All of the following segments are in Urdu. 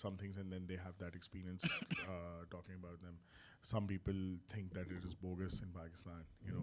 some things and then they have that experience talking about them. Some people think that it is bogus in Pakistan, you know.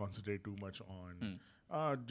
concentrate too much on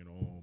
you know,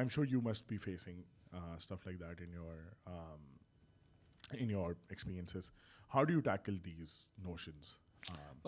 I'm sure you must be facing stuff like that in your experiences. How do you tackle these notions?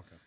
Okay.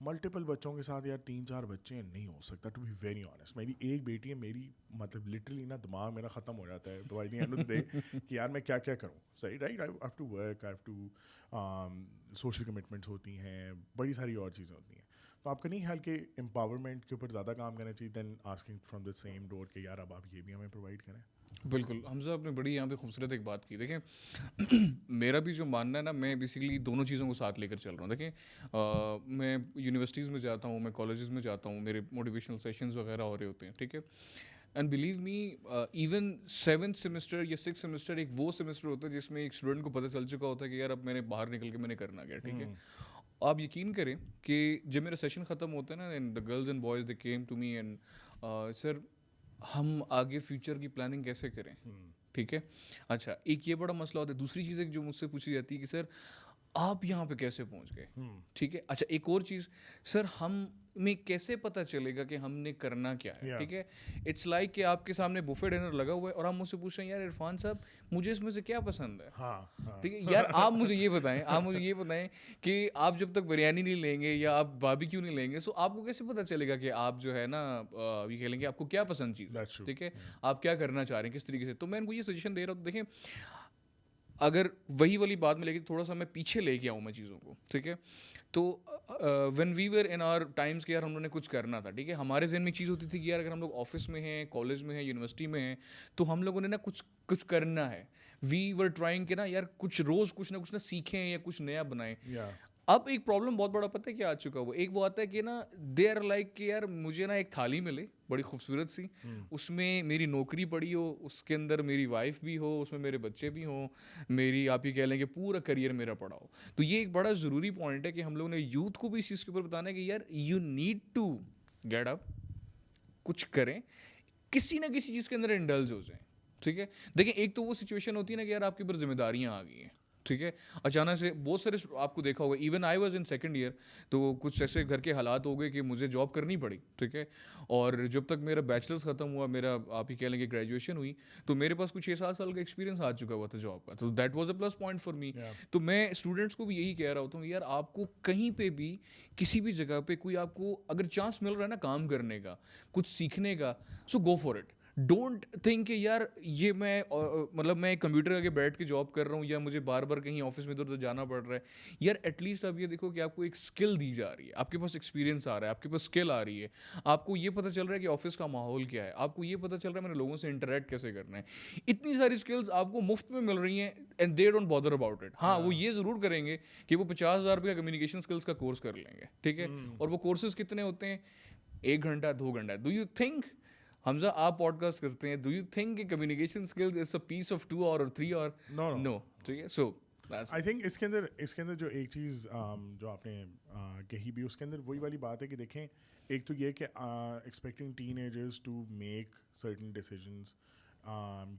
Multiple بچوں کے ساتھ یار 3-4 بچے ہیں, نہیں ہو سکتا, ٹو بی ویری آنیسٹ. میری ایک بیٹی ہے, میری مطلب لٹرلی نا دماغ میرا ختم ہو جاتا ہے by the end of the day کہ یار میں کیا کیا کروں, صحیح right, I have to work, I have to social commitments ہوتی ہیں, بڑی ساری اور چیزیں ہوتی ہیں. تو آپ کا نہیں خیال کہ امپاورمنٹ کے اوپر زیادہ کام کرنا چاہیے دین آسکنگ فرام دا سیم ڈور کہ یار اب آپ یہ بھی ہمیں پرووائڈ کریں؟ بالکل حمزہ, آپ نے بڑی یہاں پہ خوبصورت ایک بات کی. دیکھیں میرا بھی جو ماننا ہے نا, میں بیسیکلی دونوں چیزوں کو ساتھ لے کر چل رہا ہوں. دیکھیں میں یونیورسٹیز میں جاتا ہوں, میں کالجز میں جاتا ہوں, میرے موٹیویشنل سیشنز وغیرہ ہو رہے ہوتے ہیں, ٹھیک ہے. And believe me even 7th semester یا 6th سیمسٹر ایک وہ سیمسٹر ہوتا ہے جس میں ایک اسٹوڈنٹ کو پتہ چل چکا ہوتا ہے کہ یار اب میں نے باہر نکل کے میں نے کرنا کیا, ٹھیک ہے. آپ یقین کریں کہ جب میرا سیشن ختم ہوتا ہے نا, and the girls and boys they came to me and sir ہم آگے فیوچر کی پلاننگ کیسے کریں, ٹھیک ہے. اچھا, ایک یہ بڑا مسئلہ ہوتا ہے. دوسری چیز ایک جو مجھ سے پوچھی جاتی ہے کہ سر آپ یہاں پہ کیسے پہنچ گئے, ٹھیک ہے. اچھا, ایک اور چیز, سر ہم میں کیسے پتہ چلے گا کہ ہم نے کرنا کیا ہے, ٹھیک ہے. اٹس لائک کہ آپ کے سامنے بفے ڈنر لگا ہوا ہے اور آپ مجھ سے پوچھ رہے ہیں یار عرفان صاحب مجھے اس میں سے کیا پسند ہے, ٹھیک ہے. یار آپ مجھے یہ بتائیں کہ آپ جب تک بریانی نہیں لیں گے یا آپ باربی کیو نہیں لیں گے, سو آپ کو کیسے پتہ چلے گا کہ آپ جو ہے نا یہ کہہ لیں گے آپ کو کیا پسند چیز ہے, ٹھیک ہے, آپ کیا کرنا چاہ رہے ہیں کس طریقے سے. تو میں ان کو یہ سجیشن دے رہا ہوں. دیکھیں اگر وہی والی بات میں لے کے تھوڑا سا میں پیچھے لے کے آؤں میں چیزوں کو, ٹھیک ہے. تو when we were in our times کہ یار ہم لوگوں نے کچھ کرنا تھا, ٹھیک ہے, ہمارے ذہن میں چیز ہوتی تھی کہ یار اگر ہم لوگ آفس میں ہیں, کالج میں ہیں, یونیورسٹی میں ہیں, تو ہم لوگوں نے نا کچھ کرنا ہے. وی ور ٹرائنگ کہ نا یار کچھ روز کچھ نہ سیکھیں یا کچھ نیا بنائیں. اب ایک پرابلم بہت بڑا پتہ ہے کیا آ چکا ہوا, ایک وہ آتا ہے کہ نا دے آر لائک کہ یار مجھے نا ایک تھالی ملے بڑی خوبصورت سی, اس میں میری نوکری پڑی ہو, اس کے اندر میری وائف بھی ہو, اس میں میرے بچے بھی ہوں, میری آپ یہ کہہ لیں کہ پورا کریئر میرا پڑا ہو. تو یہ ایک بڑا ضروری پوائنٹ ہے کہ ہم لوگوں نے یوتھ کو بھی اس چیز کے اوپر بتانا ہے کہ یار you need to get up, کچھ کریں, کسی نہ کسی چیز کے اندر انڈلج ہو جائیں, ٹھیک ہے. دیکھیں ایک تو وہ سچویشن ہوتی ہے نا کہ یار آپ کے اوپر ذمہ داریاں آ گئی ہیں, ٹھیک ہے, اچانک سے بہت سارے آپ کو دیکھا ہوگا, even I was in second year, تو کچھ ایسے گھر کے حالات ہو گئے کہ مجھے جاب کرنی پڑی, ٹھیک ہے. اور جب تک میرا بیچلرس ختم ہوا, میرا آپ ہی کہہ لیں کہ گریجویشن ہوئی, تو میرے پاس کچھ 6-7 سال کا ایکسپیرینس آ چکا ہوا تھا جاب کا, تو that was a plus point for me. تو میں اسٹوڈنٹس کو بھی یہی کہہ رہا ہوتا ہوں یار آپ کو کہیں پہ بھی کسی بھی جگہ پہ کوئی آپ کو اگر چانس مل رہا ہے نا کام کرنے کا, کچھ سیکھنے کا, so go for it. Don't think کہ یار یہ میں مطلب میں کمپیوٹر آگے بیٹھ کے جاب کر رہا ہوں یا مجھے بار بار کہیں آفس میں ادھر ادھر جانا پڑ رہا ہے. یار ایٹ لیسٹ آپ یہ دیکھو کہ آپ کو ایک اسکل دی جا رہی ہے, آپ کے پاس ایکسپیرینس آ رہا ہے, آپ کے پاس اسکل آ رہی ہے, آپ کو یہ پتہ چل رہا ہے کہ آفس کا ماحول کیا ہے, آپ کو یہ پتہ چل رہا ہے میں نے لوگوں سے انٹریکٹ کیسے کرنا ہے. اتنی ساری اسکلز آپ کو مفت میں مل رہی ہیں and they don't bother about it. ہاں وہ یہ ضرور کریں گے کہ وہ 50,000 روپے کا کمیونیکیشن اسکلس کا کورس کر لیں گے, ٹھیک ہے. اور وہ کورسز کتنے ہوتے ہیں, 1 گھنٹہ 2 گھنٹہ. ڈو یو تھنک حمزہ آپ پوڈ کاسٹ کرتے ہیں, ڈو یو تھنک کہ communication skills is a piece of 2 اور 3 اور نو, ٹھیک ہے. سو آئی تھنک اس کے اندر جو ایک چیز جو آپ نے کہی بھی, اس کے اندر وہی والی بات ہے کہ دیکھیں ایک تو یہ کہ expecting teenagers to make certain decisions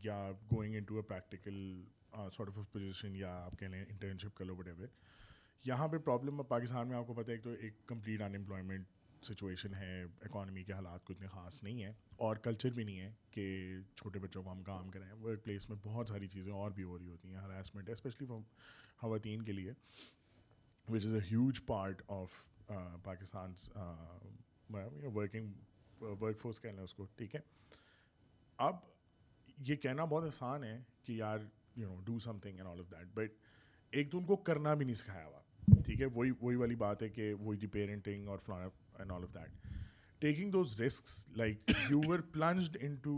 یا going into a practical sort of position یا آپ کہہ لیں انٹرنشپ کر لو وٹ ایور. یہاں پہ پرابلم پاکستان میں آپ کو پتہ ہے تو ایک کمپلیٹ ان امپلائمنٹ سچویشن ہے, اکانومی کے حالات کو اتنے خاص نہیں ہیں, اور کلچر بھی نہیں ہے کہ چھوٹے بچوں کو ہم کام کریں. ورک پلیس میں بہت ساری چیزیں اور بھی ہو رہی ہوتی ہیں, ہراسمنٹ اسپیشلی خواتین کے لیے, which is a huge part of Pakistan's workforce کہہ لیں اس کو, ٹھیک ہے. اب یہ کہنا بہت آسان ہے کہ یار do some thing and all of that, but ایک تو ان کو کرنا بھی نہیں سکھایا ہوا, ٹھیک ہے. وہی والی بات ہے کہ وہی دی پیرنٹنگ اور فلانا and all of that, taking those risks, like you were plunged into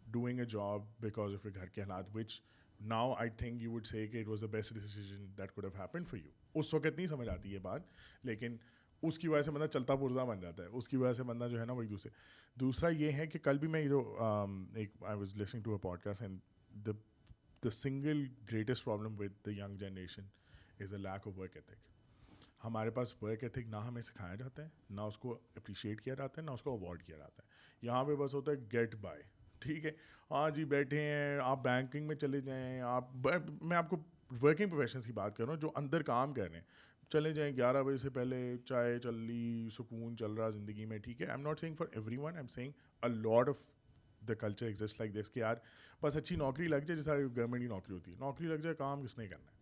doing a job because of گھر کے حالات, which now I think you would say کہ it was the best decision that could have happened for you. اس وقت نہیں سمجھ آتی یہ بات, لیکن اس کی وجہ سے بندہ چلتا پرزا بن جاتا ہے, اس کی وجہ سے بندہ جو ہے نا وہی دوسرا یہ ہے کہ کل بھی میں ایک I was listening to a podcast, and the single greatest problem with the young generation is a lack of work ethic. ہمارے پاس ورک ایتھک نہ ہمیں سکھایا جاتا ہے, نہ اس کو اپریشیٹ کیا جاتا ہے, نہ اس کو اوارڈ کیا جاتا ہے. یہاں پہ بس ہوتا ہے گیٹ بائی, ٹھیک ہے, ہاں جی بیٹھے ہیں آپ بینکنگ میں چلے جائیں, آپ میں آپ کو ورکنگ پروفیشنس کی بات کر رہا ہوں جو اندر کام کر رہے ہیں, چلے جائیں 11 بجے سے پہلے, چائے چل لی, سکون چل رہا زندگی میں, ٹھیک ہے. I am not saying for everyone, I am saying a lot of the culture exist like this کہ یار بس اچھی نوکری لگ جائے, جیسا گورنمنٹ کی نوکری ہوتی ہے, نوکری لگ جائے, کام کس نے کرنا ہے.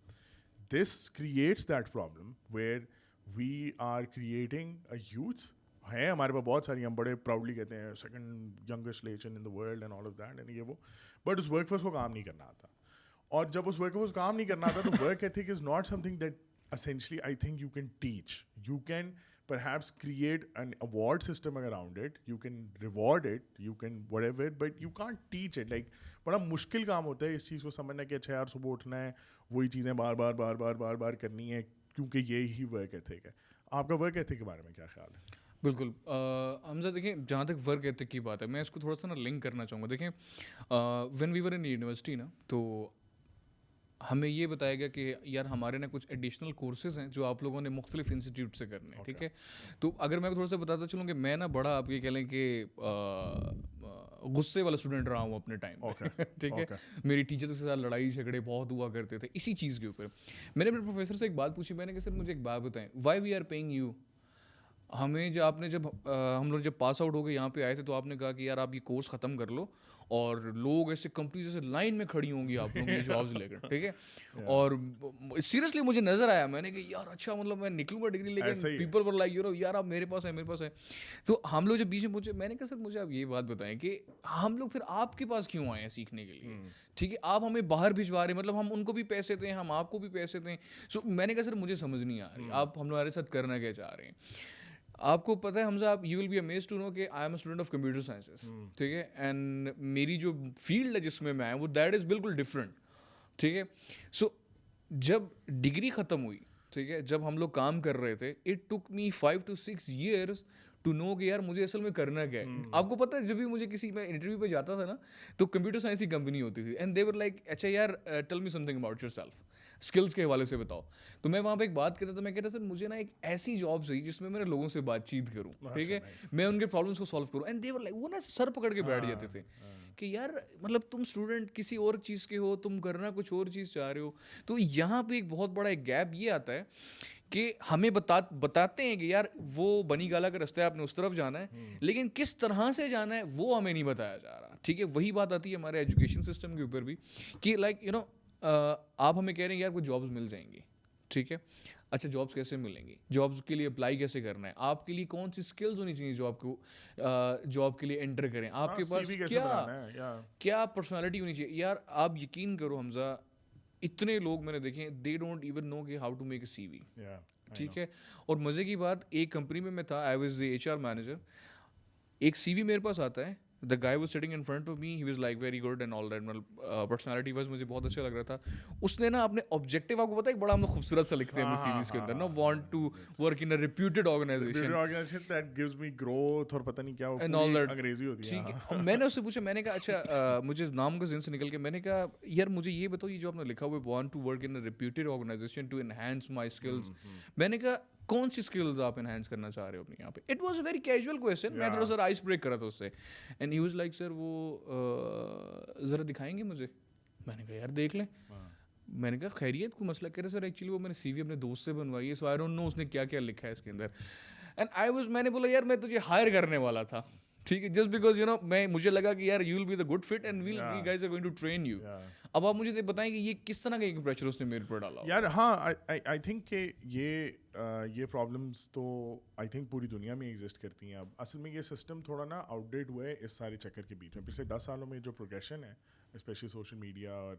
This creates that problem where we are creating a youth ہیں ہمارے پاس بہت ساری, ہم بڑے پراؤڈلی کہتے ہیں second youngest nation in the world and all of that and یہ وہ, بٹ اس ورک فورس کو کام نہیں کرنا آتا. اور جب اس ورک فورس کام نہیں کرنا آتا تو work ethic is not some thing that essentially I think you can teach. You can perhaps create an award system around it, you can reward it, you can whatever, but you can't teach it. Like بڑا مشکل کام ہوتا ہے اس چیز کو سمجھنا کہ اچھا یار صبح اٹھنا ہے, وہی چیزیں بار بار بار بار بار بار کرنی ہے, کیونکہ یہی ورک ایتھک ہے. آپ کا ورک ایتھک کے بارے میں کیا خیال ہے؟ بالکل حمزہ, دیکھیں جہاں تک ورک ایتھک کی بات ہے میں اس کو تھوڑا سا نا لنک کرنا چاہوں گا. دیکھیں when we were in university نا, تو ہمیں یہ بتایا گیا کہ یار ہمارے نا کچھ ایڈیشنل کورسز ہیں جو آپ لوگوں نے مختلف انسٹیٹیوٹ سے کرنے ہیں, ٹھیک ہے. تو اگر میں تھوڑا سا بتاتا چلوں کہ میں نا بڑا آپ یہ کہہ لیں کہ غصے والا اسٹوڈنٹ رہا ہوں اپنے ٹائم میں, ٹھیک ہے. میری ٹیچر کے ساتھ لڑائی جھگڑے بہت ہوا کرتے تھے اسی چیز کے اوپر. میں نے اپنے پروفیسر سے ایک بات پوچھی, میں نے کہا سر مجھے ایک بات بتائیں, why we are paying you. ہمیں جب آپ نے ہم لوگ جب پاس آؤٹ ہو گئے یہاں پہ آئے تھے تو آپ نے کہا کہ یار آپ یہ کورس ختم کر لو اور لوگ ایسے کمپنی جیسے لائن میں کھڑی ہوں گی آپ لوگوں کی جابس لے کر, ٹھیک ہے. اور سیریسلی مجھے نظر آیا, میں نے کہا یار اچھا مطلب میں نکلوں گا ڈگری لے کے, پیپل ور لائک یار آپ میرے پاس ہے میرے پاس ہے. تو ہم لوگ جب بیچ میں پوچھے, میں نے کہا سر مجھے آپ یہ بات بتائیں کہ ہم لوگ پھر آپ کے پاس کیوں آئے ہیں سیکھنے کے لیے, ٹھیک ہے. آپ ہمیں باہر بھجوا رہے ہیں, مطلب ہم ان کو بھی پیسے دیں ہم آپ کو بھی پیسے دیں. سو میں نے کہا سر مجھے سمجھ نہیں آ رہی آپ ہمارے ساتھ کرنا کیا چاہ رہے ہیں. آپ کو پتہ ہے حمزہ, آپ you will be amazed to know کہ I am a student of computer sciences, ٹھیک ہے. اینڈ میری جو فیلڈ ہے جس میں میں آیا وہ دیٹ از بالکل ڈفرینٹ, ٹھیک ہے. سو جب ڈگری ختم ہوئی, ٹھیک ہے, جب ہم لوگ کام کر رہے تھے, it took me 5 to 6 years to know کہ یار مجھے اصل میں کرنا کیا ہے. آپ کو پتہ ہے جب بھی مجھے کسی میں انٹرویو پہ جاتا تھا نا تو کمپیوٹر سائنس کی کمپنی ہوتی تھی, اینڈ دے ور لائک اچھا یار tell me some thing about your self, skills کے حوالے سے بتاؤ. تو میں وہاں پہ ایک بات کرتا تھا, میں کہتا سر مجھے نا ایک ایسی جاب چاہیے جس میں میں لوگوں سے بات چیت کروں, ٹھیک ہے, میں ان کے پرابلمس کو سالو کروں. اینڈ دے ور لائک, وہ نا سر پکڑ کے بیٹھ جاتے تھے کہ یار مطلب تم اسٹوڈنٹ کسی اور چیز کے ہو, تم کرنا کچھ اور چیز چاہ رہے ہو. تو یہاں پہ ایک بہت بڑا ایک گیپ یہ آتا ہے کہ ہمیں بتاتے ہیں کہ یار وہ بنی گالا کا رستہ ہے, آپ نے اس طرف جانا ہے, لیکن کس طرح سے جانا ہے وہ ہمیں نہیں بتایا جا رہا, ٹھیک ہے. وہی بات آتی ہے ہمارے ایجوکیشن سسٹم کے اوپر بھی کہ لائک یو نو آپ ہمیں کہہ رہے ہیں یار کوئی جابس مل جائیں گی, ٹھیک ہے. اچھا جابس کیسے ملیں گی, جابس کے لیے اپلائی کیسے کرنا ہے, آپ کے لیے کون سی اسکلز ہونی چاہیے جو آپ کو جاب کے لیے انٹر کریں, آپ کے پاس کیا پرسنالٹی ہونی چاہیے. یار آپ یقین کرو حمزہ, اتنے لوگ میں نے دیکھے دے ڈونٹ ایون نو کہ ہاؤ ٹو میک اے سی وی, ٹھیک ہے. اور مزے کی بات, ایک کمپنی میں تھا, I was the HR manager, ایک سی وی میرے پاس آتا ہے, the guy was sitting in front of me, he was like very good and all that, personality was مجھے بہت اچھا لگ رہا تھا. اس نے نا اپنے آبجیکٹیو, آپ کو پتہ ہے بڑا ہم لوگ خوبصورت سا لکھتے ہیں سی ویز کے اندر نا, want to work in a reputed organization that gives me growth اور پتہ نہیں کیا انگریزی ہوتی ہے, ٹھیک ہے. میں نے اس سے پوچھا, میں نے کہا اچھا مجھے نام کا ذہن سے نکل کے, میں نے کہا یار مجھے یہ بتاؤ یہ جو آپ نے لکھا ہوا ہے want to work in a reputed organization to enhance my skills, میں نے کہا کون سی اسکلز آپ انہینس کرنا چاہ رہے ہو اپنے یہاں پہ. It was a very casual question, میں تھوڑا سا آئس بریک کرا تھا اس سے. And he was like sir وہ ذرا دکھائیں گے مجھے. میں نے کہا یار دیکھ لیں. میں نے کہا خیریت کو مسئلہ کہہ رہے سر ایکچولی وہ میں نے سی وی اپنے دوست سے بنوائی ہے, سو آئی ڈونٹ نو اس نے کیا کیا لکھا ہے اس کے اندر. اینڈ آئی واز, میں نے بولا یار میں تجھے ہائر کرنے والا تھا, ٹھیک ہے, جسٹ بیکاز یو نو میں مجھے لگا کہ یار you will be the good fit and we guys are going to train you. اب آپ مجھے بتائیں کہ یہ کس طرح کا ایک پریشر اس نے میرے پر ڈالا یار. ہاں آئی تھنک کہ یہ پرابلمس تو آئی تھنک پوری دنیا میں ایگزسٹ کرتی ہیں. اب اصل میں یہ سسٹم تھوڑا نا آؤٹ ڈیٹ ہوا ہے اس سارے چکر کے بیچ میں. پچھلے 10 سالوں میں جو پروگریشن ہے اسپیشلی سوشل میڈیا اور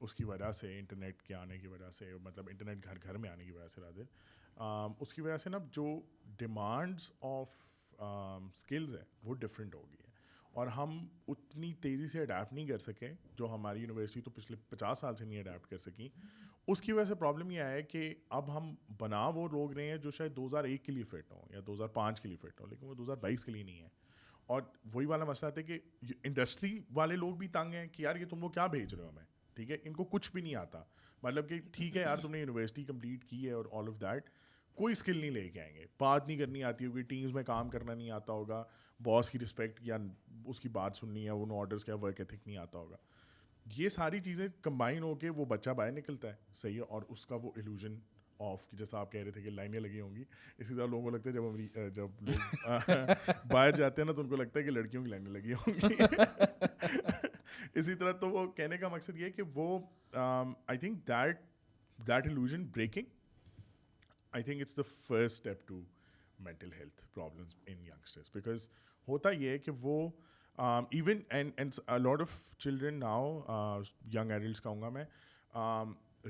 اس کی وجہ سے, انٹرنیٹ کے آنے کی وجہ سے, مطلب انٹرنیٹ گھر گھر میں آنے کی وجہ سے رادر, اس کی وجہ سے نا جو ڈیمانڈس آف اسکلز ہیں وہ ڈفرینٹ ہو گئی ہے, اور ہم اتنی تیزی سے اڈیپٹ نہیں کر سکے جو ہماری یونیورسٹی تو پچھلے 50 سال سے نہیں اڈیپٹ کر سکیں. اس کی وجہ سے پرابلم یہ آیا ہے کہ اب ہم بنا وہ لوگ رہے ہیں جو شاید 2001 کے لیے فٹ ہوں یا 2005 کے لیے فٹ ہوں, لیکن وہ 2022 کے لیے نہیں ہے. اور وہی والا مسئلہ آتا ہے کہ انڈسٹری والے لوگ بھی تنگ ہیں کہ یار یہ تم لوگ کیا بھیج رہے ہو ہمیں, ٹھیک ہے, ان کو کچھ بھی نہیں آتا. مطلب کہ ٹھیک ہے یار تم نے یونیورسٹی کمپلیٹ کی ہے اور آل آف دیٹ, کوئی اسکل نہیں لے کے آئیں گے, بات نہیں کرنی آتی ہوگی, ٹیمز میں کام کرنا نہیں آتا ہوگا, باس کی رسپیکٹ یا اس کی بات سننی ہے, ان آرڈرس کا ورک ایتھک نہیں آتا ہوگا. یہ ساری چیزیں کمبائن ہو کے وہ بچہ باہر نکلتا ہے, صحیح ہے, اور اس کا وہ ایلوژن آف, جیسا آپ کہہ رہے تھے کہ لائنیں لگی ہوں گی, اسی طرح لوگوں کو لگتا ہے جب لوگ باہر جاتے ہیں نا تو ان کو لگتا ہے کہ لڑکیوں کی لائنیں لگی ہوں گی. اسی طرح تو وہ کہنے کا مقصد یہ ہے کہ وہ I think that illusion breaking I think it's the first step to mental health problems in youngsters, because ہوتا یہ ہے کہ وہ even and a lot of children now, young adults کہوں گا میں,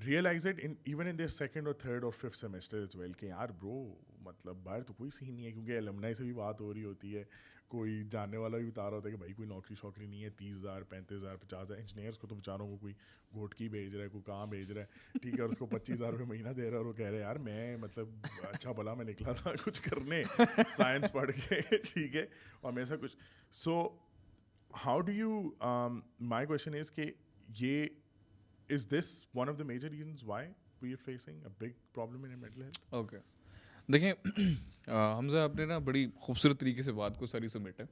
realize it even in their second or third or fifth semester as well کہ یار برو مطلب باہر تو کوئی سین نہیں ہے, کیونکہ المنائی سے بھی بات ہو رہی ہوتی ہے, کوئی جاننے والا بھی بتا رہا ہوتا ہے کہ بھائی کوئی نوکری شوکری نہیں ہے, 30,000 35,000 50,000, انجینئرس کو تو بیچاروں کو کوئی گھوٹکی بھیج رہا ہے, کوئی کہاں بھیج رہا ہے, ٹھیک ہے, اور اس کو 25,000 روپے مہینہ دے رہا ہے, اور وہ کہہ رہے ہیں یار میں مطلب اچھا بھلا میں نکلا تھا کچھ کرنے سائنس پڑھ کے, ٹھیک ہے, اور میں ایسا کچھ. So how do you, my question is کہ یہ is this one of the major reasons why we are facing a big problem in mental health? Okay, دیکھیں حمزہ آپ نے نا بڑی خوبصورت طریقے سے بات کو ساری سمیٹ ہے.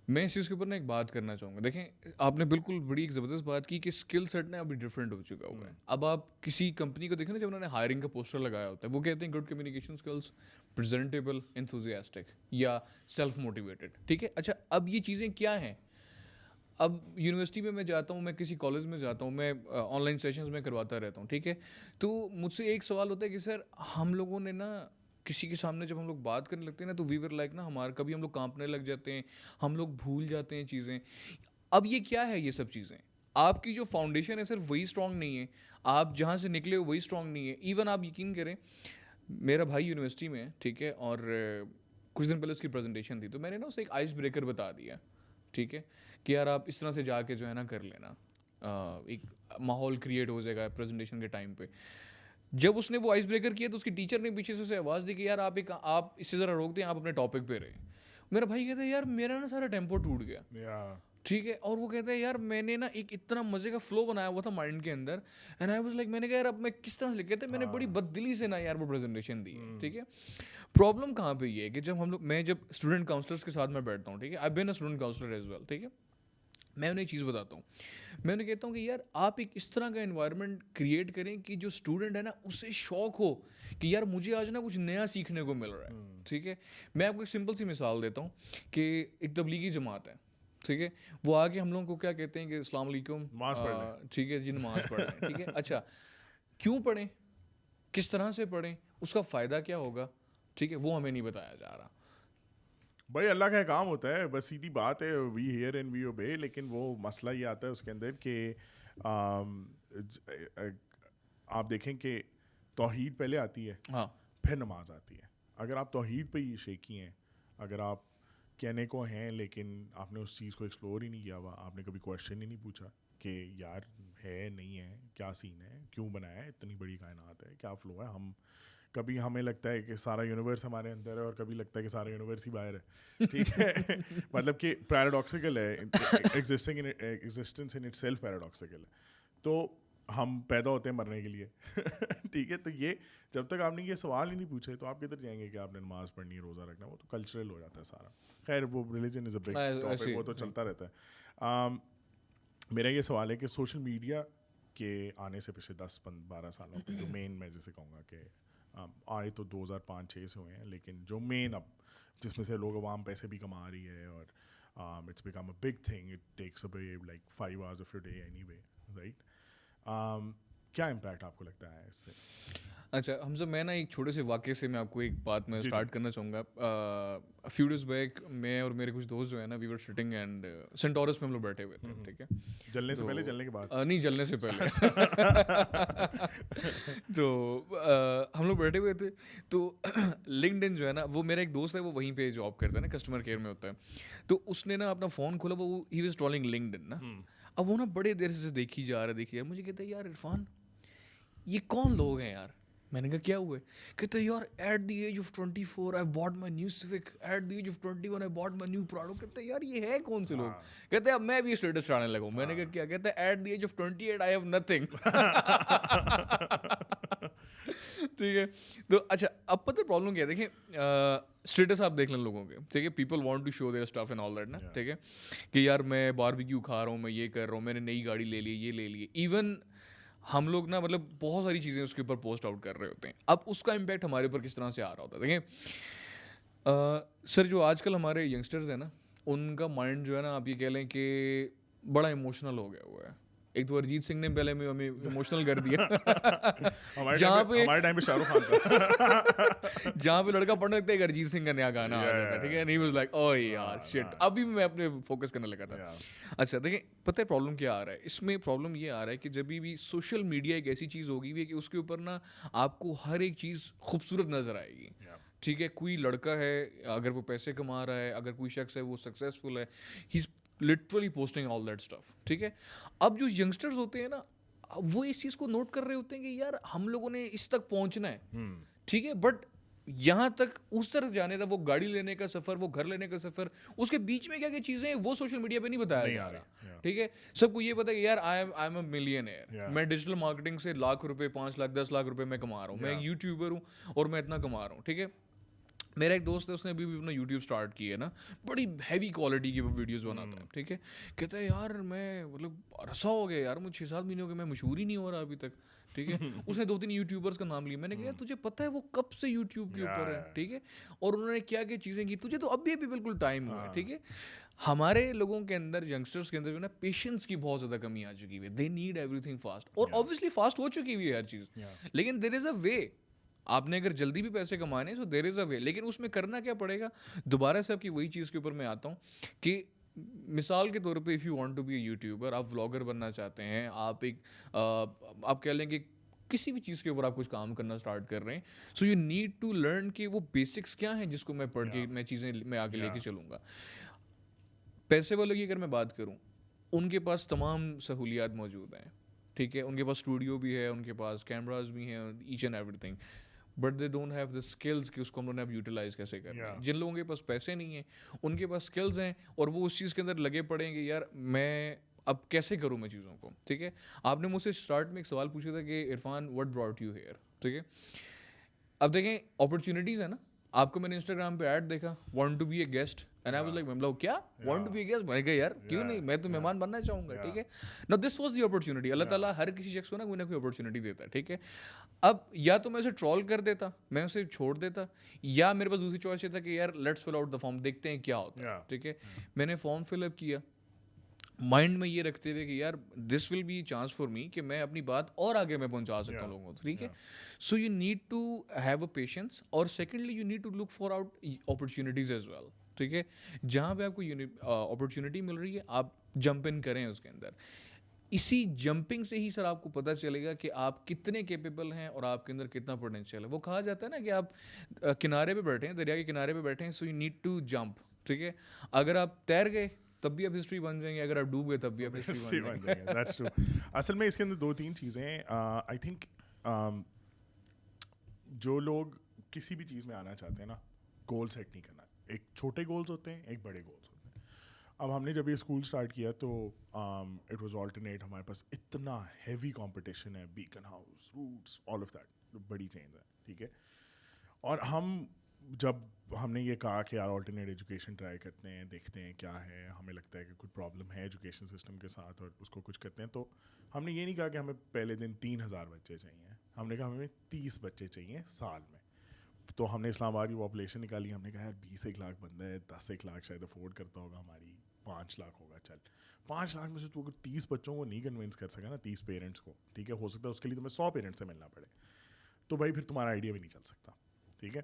میں اس چیز کے اوپر نا ایک بات کرنا چاہوں گا. دیکھیں آپ نے بالکل بڑی ایک زبردست بات کی کہ اسکل سیٹ نا ابھی ڈفرینٹ ہو چکا ہوا ہے. اب آپ کسی کمپنی کو دیکھیں نا, جب انہوں نے ہائرنگ کا پوسٹر لگایا ہوتا ہے, وہ کہتے ہیں good communication skills, presentable, enthusiastic یا سیلف موٹیویٹڈ, ٹھیک ہے. اچھا اب یہ چیزیں کیا ہیں؟ اب یونیورسٹی میں جاتا ہوں, میں کسی کالج میں جاتا ہوں, میں آن لائن سیشنز میں کرواتا رہتا ہوں, ٹھیک ہے. تو مجھ سے ایک سوال ہوتا ہے کہ سر ہم لوگوں نے نا کسی کے سامنے جب ہم لوگ بات کرنے لگتے ہیں نا, تو وی ور لائک نا ہمارا کبھی ہم لوگ کانپنے لگ جاتے ہیں, ہم لوگ بھول جاتے ہیں چیزیں. اب یہ کیا ہے یہ سب چیزیں؟ آپ کی جو فاؤنڈیشن ہے صرف وہی اسٹرانگ نہیں ہے, آپ جہاں سے نکلے ہو وہی اسٹرانگ نہیں ہے. ایون آپ یقین کریں, میرا بھائی یونیورسٹی میں ہے, ٹھیک ہے, اور کچھ دن پہلے اس کی پریزنٹیشن تھی, تو میں نے نا اسے ایک آئس بریکر بتا دیا, ٹھیک ہے, کہ یار آپ اس طرح سے جا کے جو ہے نا کر لینا, ایک ماحول کریٹ ہو جائے گا پریزنٹیشن کے ٹائم پہ. جب اس نے وہ آئس بریکر کیا تو اس کی ٹیچر نے پیچھے سے اسے آواز دی کہ یار آپ اس سے ذرا روک دیں, آپ اپنے ٹاپک پہ رہیں. میرا بھائی کہتا ہے یار میرا نا سارا ٹیمپو ٹوٹ گیا, ٹھیک ہے, اور وہ کہتا ہے یار میں نے نا ایک اتنا مزے کا فلو بنایا ہوا تھا مائنڈ کے اندر, اینڈ آئی واز لائک, میں نے کہا یار اب میں کس طرح سے لکھ, کہتے ہیں میں نے بڑی بد دلی سے نا یار وہ پریزنٹیشن دی ہے, ٹھیک ہے. پرابلم کہاں پہ یہ ہے کہ جب ہم لوگ, میں جب اسٹوڈنٹ کاؤنسلرس کے ساتھ میں بیٹھتا ہوں, ٹھیک ہے, I been a student counsellor as well, ٹھیک ہے, میں انہیں چیز بتاتا ہوں, میں انہیں کہتا ہوں کہ یار آپ ایک اس طرح کا انوائرمنٹ کریٹ کریں کہ جو اسٹوڈنٹ ہے نا اسے شوق ہو کہ یار مجھے آج نا کچھ نیا سیکھنے کو مل رہا ہے, ٹھیک ہے. میں آپ کو ایک سمپل سی مثال دیتا ہوں کہ ایک تبلیغی جماعت ہے, ٹھیک ہے, وہ آ کے ہم لوگوں کو کیا کہتے ہیں کہ السلام علیکم, ٹھیک ہے جی, نماز پڑھ رہے ہیں, ٹھیک ہے. اچھا کیوں پڑھیں, کس طرح سے پڑھیں, اس کا فائدہ کیا ہوگا, ٹھیک ہے, وہ ہمیں نہیں بتایا جا رہا. بھائی اللہ کا کام ہوتا ہے, بس سیدھی بات ہے, وی ہیئر اینڈ وی اوبے. لیکن وہ مسئلہ یہ آتا ہے اس کے اندر کہ آپ دیکھیں کہ توحید پہلے آتی ہے, ہاں, پھر نماز آتی ہے. اگر آپ توحید پہ ہی شیکی ہیں, اگر آپ کہنے کو ہیں لیکن آپ نے اس چیز کو ایکسپلور ہی نہیں کیا ہوا, آپ نے کبھی کویشچن ہی نہیں پوچھا کہ یار ہے نہیں ہے, کیا سین ہے, کیوں بنایا ہے, اتنی بڑی کائنات ہے, کیا فلو ہے. کبھی ہمیں لگتا ہے کہ سارا یونیورس ہمارے اندر ہے, اور کبھی لگتا ہے کہ سارا یونیورس ہی باہر ہے, ٹھیک ہے. مطلب کہ پیراڈاکسیکل ہے, existence in it self paradoxical ہے. تو ہم پیدا ہوتے ہیں مرنے کے لیے, ٹھیک ہے. تو یہ جب تک آپ نے یہ سوال ہی نہیں پوچھے تو آپ کدھر جائیں گے کہ آپ نے نماز پڑھنی ہے, روزہ رکھنا, وہ تو کلچرل ہو جاتا ہے سارا. خیر وہ religion is a big topic, وہ تو چلتا رہتا ہے. میرا یہ سوال ہے کہ سوشل میڈیا کے آنے سے پچھلے 10-12 سالوں کے جو مین, میں جیسے کہوں گا کہ آئے تو 2005-6 سے ہوئے ہیں, لیکن جو مین اب جس میں سے لوگ عوام پیسے بھی کما رہی ہے, اور it's become a big thing, it takes away like 5 hours of your day anyway, right. کیا امپیکٹ آپ کو لگتا ہے اس سے؟ اچھا حمزہ, میں نا ایک چھوٹے سے واقعے سے میں آپ کو ایک بات میں اسٹارٹ کرنا چاہوں گا. فیو ڈیز بیک میں اور میرے کچھ دوست جو ہے نا, وی ور سٹنگ اینڈ سینٹورس میں ہم لوگ بیٹھے ہوئے تھے, ٹھیک ہے. جلنے سے پہلے, جلنے کے بعد نہیں, جلنے سے پہلے. تو ہم لوگ بیٹھے ہوئے تھے, تو لنکڈ ان جو ہے نا, وہ میرا ایک دوست ہے, وہ وہیں پہ جاب کرتا ہے نا, کسٹمر کیئر میں ہوتا ہے. تو اس نے نا اپنا فون کھولا, وہ ہی واز اسکرولنگ لنکڈ ان نا. اب وہ نا بڑے دیر سے دیکھی جا رہا, مجھے کہتا ہے یار عرفان یہ کون لوگ ہیں یار. میں نے کہا کیا ہوا ہے؟ کہتے یار at the age of 24 I bought my new Civic, at the age of 21 I bought my new Prado. کہتے یار یہ ہے کون سے لوگ؟ کہتے اب میں بھی اسٹیٹس ڈالنے لگا ہوں. میں نے کہا کیا؟ کہتے at the age of 28 I have nothing. ٹھیک ہے. تو اچھا اب پتہ پرابلم کیا ہے, دیکھیں اسٹیٹس آپ دیکھ لیں لوگوں کے, ٹھیک ہے, people want to show their stuff and all that نا, ٹھیک ہے, کہ یار میں باربیکیو کھا رہا ہوں, میں یہ کر رہا ہوں, میں نے نئی گاڑی لے لی, یہ لے لی. ایون ہم لوگ نا مطلب بہت ساری چیزیں اس کے اوپر پوسٹ آؤٹ کر رہے ہوتے ہیں. اب اس کا امپیکٹ ہمارے اوپر کس طرح سے آ رہا ہوتا ہے. دیکھیں سر, جو آج کل ہمارے ینگسٹرز ہیں نا, ان کا مائنڈ جو ہے نا, آپ یہ کہہ لیں کہ بڑا ایموشنل ہو گیا ہوا ہے, ایک تو ارجیت سنگھ نے پہلے ہمیں ایموشنل کر دیا ہمارے ٹائم پہ شاہ رخ خان تھا. جہاں پہ لڑکا پڑھنے لگتا ہے ایک ارجیت سنگھ کا نیا گانا آ جاتا ہے, ٹھیک ہے, and he was like oh yaar shit, ابھی میں اپنے فوکس کرنے لگا تھا. اچھا دیکھیں پتہ ہے پرابلم کیا آ رہا ہے اس میں؟ پرابلم یہ آ رہا ہے کہ جب بھی سوشل میڈیا ایک ایسی چیز ہوگی بھی کہ اس کے اوپر نا آپ کو ہر ایک چیز خوبصورت نظر آئے گی, ٹھیک ہے. کوئی لڑکا ہے اگر وہ پیسے کما رہا ہے, اگر کوئی شخص ہے وہ سکسیزفل ہے, he is literally posting all that stuff, ٹھیک ہے. اب جو ینگسٹرز ہوتے ہیں نا وہ اس چیز کو نوٹ کر رہے ہوتے ہیں کہ یار ہم لوگوں نے اس تک پہنچنا ہے, ٹھیک ہے, بٹ یہاں تک اس طرح جانے تھا, وہ گاڑی لینے کا سفر, وہ گھر لینے کا سفر, اس کے بیچ میں کیا کیا چیزیں ہیں وہ سوشل میڈیا پہ نہیں بتایا جا رہا, ٹھیک ہے. سب کو یہ پتا ہے کہ یار آئی ایم اے ملینئر, میں ڈیجیٹل مارکیٹنگ سے لاکھ روپے, 5 لاکھ 10 لاکھ روپے میں کما رہا ہوں, میں ایک یوٹیوبر ہوں اور میں اتنا کما رہا ہوں, ٹھیک ہے. میرا ایک دوست ہے اس نے ابھی بھی اپنا یوٹیوب اسٹارٹ کیا ہے نا, بڑی ہیوی کوالٹی کی وہ ویڈیوز بناتا ہے, ٹھیک ہے. کہتا ہے یار میں مطلب عرصہ ہو گیا یار, مجھے 6-7 مہینے ہو گئے, میں مشہور ہی نہیں ہو رہا ابھی تک, ٹھیک ہے. اس نے 2-3 یوٹیوبرس کا نام لیا, میں نے کہا تجھے پتہ ہے وہ کب سے یوٹیوب کے اوپر ہے, ٹھیک ہے, اور انہوں نے کیا کیا چیزیں کی, تجھے تو ابھی بالکل ٹائم ہوا ہے, ٹھیک ہے. ہمارے لوگوں کے اندر, ینگسٹرس کے اندر جو ہے نا پیشنس کی بہت زیادہ کمی آ چکی ہوئی ہے. They need every thing fast, اور اوبیسلی فاسٹ ہو چکی ہوئی ہے ہر چیز, لیکن دیر از اے وے. آپ نے اگر جلدی بھی پیسے کمانے سو دیر از اے وے, لیکن اس میں کرنا کیا پڑے گا. دوبارہ سے آپ کی وہی چیز کے اوپر میں آتا ہوں کہ مثال کے طور پہ if you want to be a YouTuber, آپ ولاگر بننا چاہتے ہیں, آپ ایک آپ کہہ لیں کہ کسی بھی چیز کے اوپر آپ کچھ کام کرنا اسٹارٹ کر رہے ہیں, so you need to learn کہ وہ بیسکس کیا ہیں جس کو میں پڑھ کے میں چیزیں میں آگے لے کے چلوں گا. پیسے والوں کی اگر میں بات کروں, ان کے پاس تمام سہولیات موجود ہیں, ٹھیک ہے, ان کے پاس اسٹوڈیو بھی ہے, ان کے پاس کیمراز بھی ہیں, each and everything, but they don't have the skills کہ اس کو ہم لوگوں نے اب یوٹیلائز کیسے کرنا ہے. جن لوگوں کے پاس پیسے نہیں ہیں ان کے پاس اسکلز ہیں, اور وہ اس چیز کے اندر لگے پڑیں گے یار میں اب کیسے کروں میں چیزوں کو, ٹھیک ہے. آپ نے مجھ سے اسٹارٹ میں ایک سوال پوچھا تھا کہ Irfan what brought you here, ٹھیک ہے. اب دیکھیں اپرچونیٹیز ہیں نا, آپ کو میں نے انسٹاگرام پہ ایڈ دیکھا, want to be a guest, and I was like مطلب کیا want to be a guest, میں نے کہا یار کیوں نہیں, میں تو مہمان بننا چاہوں گا, ٹھیک ہے. نا دس واز دی اپرچونیٹی. اللہ تعالیٰ ہر کسی شخص کو نا کوئی نہ کوئی اپرچونیٹی دیتا ہے, ٹھیک ہے. اب یا تو میں اسے ٹرول کر دیتا, میں اسے چھوڑ دیتا, یا میرے پاس دوسری چوائس یہ تھا کہ یار let's fill out the form, دیکھتے ہیں کیا ہوتا ہے, ٹھیک ہے. میں نے فارم فل اپ کیا مائنڈ میں یہ رکھتے ہوئے کہ یار this will be chance for me کہ میں اپنی بات اور آگے میں پہنچا سکتا ہوں لوگوں کو, ٹھیک ہے. So you need to have a patience, اور secondly you need to look for out opportunities as well, ٹھیک ہے. جہاں پہ آپ کو اپرچونیٹی مل رہی ہے آپ جمپ ان کریں اس کے اندر. اسی جمپنگ سے ہی سر آپ کو پتہ چلے گا کہ آپ کتنے کیپیبل ہیں اور آپ کے اندر کتنا پوٹینشیل ہے. وہ کہا جاتا ہے نا کہ آپ کنارے پہ بیٹھے ہیں, دریا کے کنارے پہ بیٹھے ہیں, so you need to jump, ٹھیک ہے. اگر آپ تیر گئے تب بھی آپ ہسٹری بن جائیں گے, اگر آپ ڈوب گئے تب بھی آپ ہسٹری بن جائیں گے. That's true. اصل میں اس کے اندر 2-3 چیزیں ہیں. آئی تھنک جو لوگ کسی بھی چیز میں آنا چاہتے ہیں نا, گول سیٹ نہیں کرنا. ایک چھوٹے گولز ہوتے ہیں, ایک بڑے گولز ہوتے ہیں. اب ہم نے جب یہ اسکول اسٹارٹ کیا تو اٹ واز آلٹرنیٹ, ہمارے پاس اتنا ہیوی کمپٹیشن ہے, Beaconhouse, Roots, all of that بڑی چینز ہے, ٹھیک ہے. اور جب ہم نے یہ کہا کہ یار آلٹرنیٹ ایجوکیشن ٹرائی کرتے ہیں, دیکھتے ہیں کیا ہے, ہمیں لگتا ہے کہ کچھ پرابلم ہے ایجوکیشن سسٹم کے ساتھ اور اس کو کچھ کرتے ہیں, تو ہم نے یہ نہیں کہا کہ ہمیں پہلے دن 3000 بچے چاہیے, ہم نے کہا ہمیں 30 بچے چاہیے سال میں. تو ہم نے اسلام آباد کی پاپولیشن نکالی, ہم نے کہا یار 20 لاکھ بندہ ہے, 10 لاکھ شاید افورڈ کرتا ہوگا, ہماری 5 لاکھ ہوگا, چل 5 لاکھ میں سے تو اگر 30 بچوں کو نہیں کنونس کر سکا نا, 30 پیرنٹس کو, ٹھیک ہے, ہو سکتا ہے اس کے لیے تمہیں 100 پیرنٹس سے ملنا پڑے, تو بھائی پھر تمہارا آئیڈیا بھی نہیں چل سکتا, ٹھیک ہے.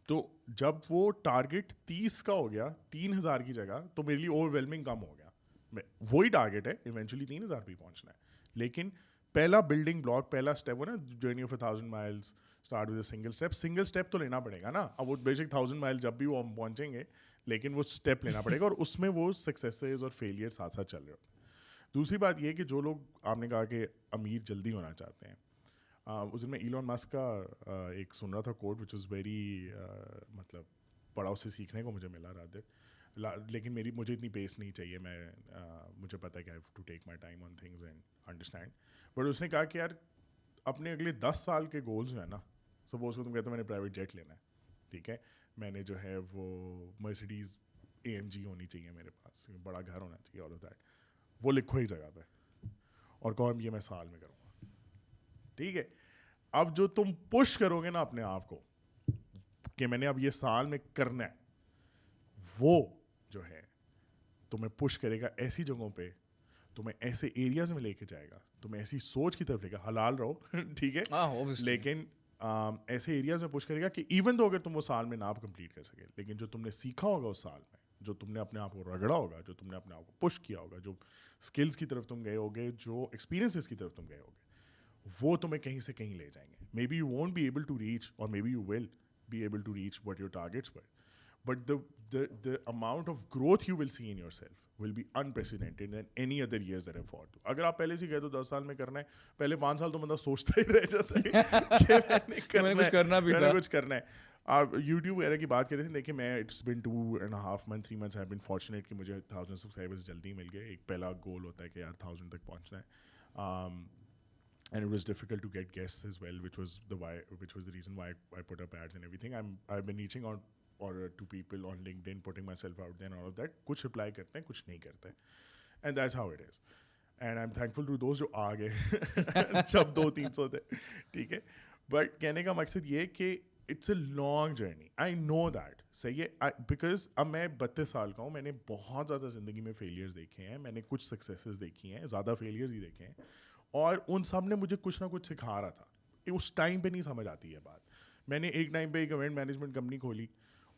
تو جب وہ ٹارگیٹ 30 کا ہو گیا 3000 کی جگہ, تو میرے لیے اوور ویلمنگ کم ہو گیا. وہی ٹارگیٹ ہے, ایونچولی 3000 پہ پہنچنا ہے, لیکن پہلا بلڈنگ بلاک, پہلا اسٹیپ وہ نا journey of 1000 miles start with a single step تو لینا پڑے گا نا. اب وہ بے شک 1000 مائل جب بھی وہ ہم پہنچیں گے, لیکن وہ اسٹیپ لینا پڑے گا, اور اس میں وہ سکسیسز اور فیلئر ساتھ ساتھ چل رہے ہوتے ہیں. دوسری بات یہ کہ جو لوگ آپ نے کہا کہ امیر جلدی ہونا چاہتے ہیں, اس دن میں ایلون مسک کا ایک سن رہا تھا کوٹ وچ واز ویری مطلب بڑا اس سے سیکھنے کو مجھے ملا رہا تھا, لیکن مجھے اتنی پیس نہیں چاہیے, مجھے پتہ ہے کہ I have to take my time on things and understand. But اس نے کہا کہ یار اپنے اگلے 10 سال کے گولز جو ہیں نا, سپوز کو تم کہتے ہو میں نے پرائیویٹ جیٹ لینا ہے, ٹھیک ہے, میں نے جو ہے وہ مرسیڈیز AMG ہونی چاہیے میرے پاس, بڑا گھر ہونا چاہیے, آل آف دیٹ, وہ لکھو ہی جگہ پہ اور کہو یہ میں سال میں کروں گا, ٹھیک ہے. اب جو تم پش کرو گے نا اپنے آپ کو کہ میں نے اب یہ سال میں کرنا ہے, وہ جو ہے تمہیں پش کرے گا ایسی جگہوں پہ تمہیں ایسے ایریاز میں لے کے جائے گا, تمہیں ایسی سوچ کی طرف لے گا, حلال رہو ٹھیک ہے, لیکن ایسے ایریاز میں پوش کرے گا کہ ایون دو اگر تم وہ سال میں نہ کمپلیٹ کر سکے, لیکن جو تم نے سیکھا ہوگا اس سال میں, جو تم نے اپنے آپ کو رگڑا ہوگا, جو تم نے اپنے آپ کو پش کیا ہوگا, جو اسکلس کی طرف تم گئے ہوگے, جو ایکسپیرینسز کی طرف تم گئے ہوگے, وہ تمہیں کہیں سے کہیں لے جائیں گے. Maybe you won't be able to reach, اور maybe you will be able to reach what your targets were, but the amount of growth you will see in yourself will be unprecedented than any other years that I've fought to. اگر آپ پہلے سے گئے تو 10 سال میں کرنا ہے, پہلے 5 سال تو بندہ سوچتا ہی رہ جاتا ہے کہ میں نے کچھ کرنا ہے. آپ یوٹیوب وغیرہ کی بات کر رہے تھے, دیکھیں میں it's been 2.5 months 3 months I have been fortunate کہ مجھے 1000 سبسکرائبرز جلدی مل گئے. ایک پہلا گول ہوتا ہے کہ یار 1000 تک پہنچنا ہے, and it was difficult to get guests as well, which was the reason why I put up ads and everything. I've been reaching out to people on LinkedIn, putting myself out there and all of that. Kuch reply karte hain, kuch nahi karte hain, and that's how it is. And I'm thankful to those jo aa gaye jab 200-300 the, theek hai. But kehne ka maqsad ye hai ki it's a long journey. I know that. صحیح ہے, because اب میں 32 سال کا ہوں, میں نے بہت زیادہ زندگی میں فیلیئرز دیکھے ہیں, میں نے کچھ سکسیسز دیکھی ہیں, زیادہ فیلیئرز ہی دیکھے ہیں, اور ان سب نے مجھے کچھ نہ کچھ سکھا رہا تھا. اس ٹائم پہ نہیں سمجھ آتی ہے بات. میں نے ایک ٹائم پہ ایک ایونٹ مینجمنٹ کمپنی کھولی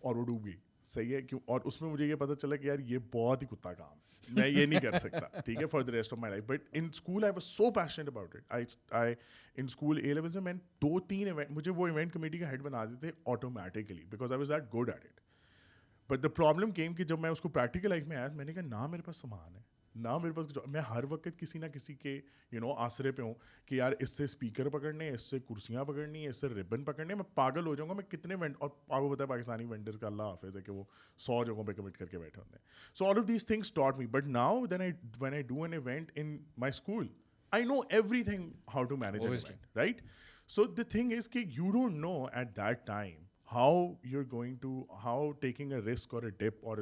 اور وہ ڈوب گئی, صحیح ہے, کیوں, اور اس میں مجھے یہ پتہ چلا کہ یار یہ بہت ہی کتا کام ہے, میں یہ نہیں کر سکتا, ٹھیک ہے, for the rest of my life. But in school I was so passionate about it. I in school a level میں 2-3 ایونٹ, مجھے وہ ایونٹ کمیٹی کا ہیڈ بنا دیتے automatically, because I was that good at it. But the problem came کہ جب میں اس کو پریکٹیکل لائف میں آیا, میں نے کہا نہ میرے پاس سامان ہے, نہ میرے پاس, میں ہر وقت کسی نہ کسی کے آسرے پہ ہوں کہ یار اس سے اسپیکر پکڑنے, اس سے کرسیاں پکڑنی, اس سے ربن پکڑنے, میں پاگل ہو جاؤں گا. میں کتنے وینڈ, اور آپ کو پتا ہے پاکستانی وینڈر کا اللہ حافظ ہے کہ وہ 100 جگہوں پہ کمٹ کر کے بیٹھے ہوتے ہیں. So all of these things taught me. But now when I do an event in my school, I know everything how to manage an event, right. So the thing is کہ you don't know at that time how you're going to, how taking a risk or a dip or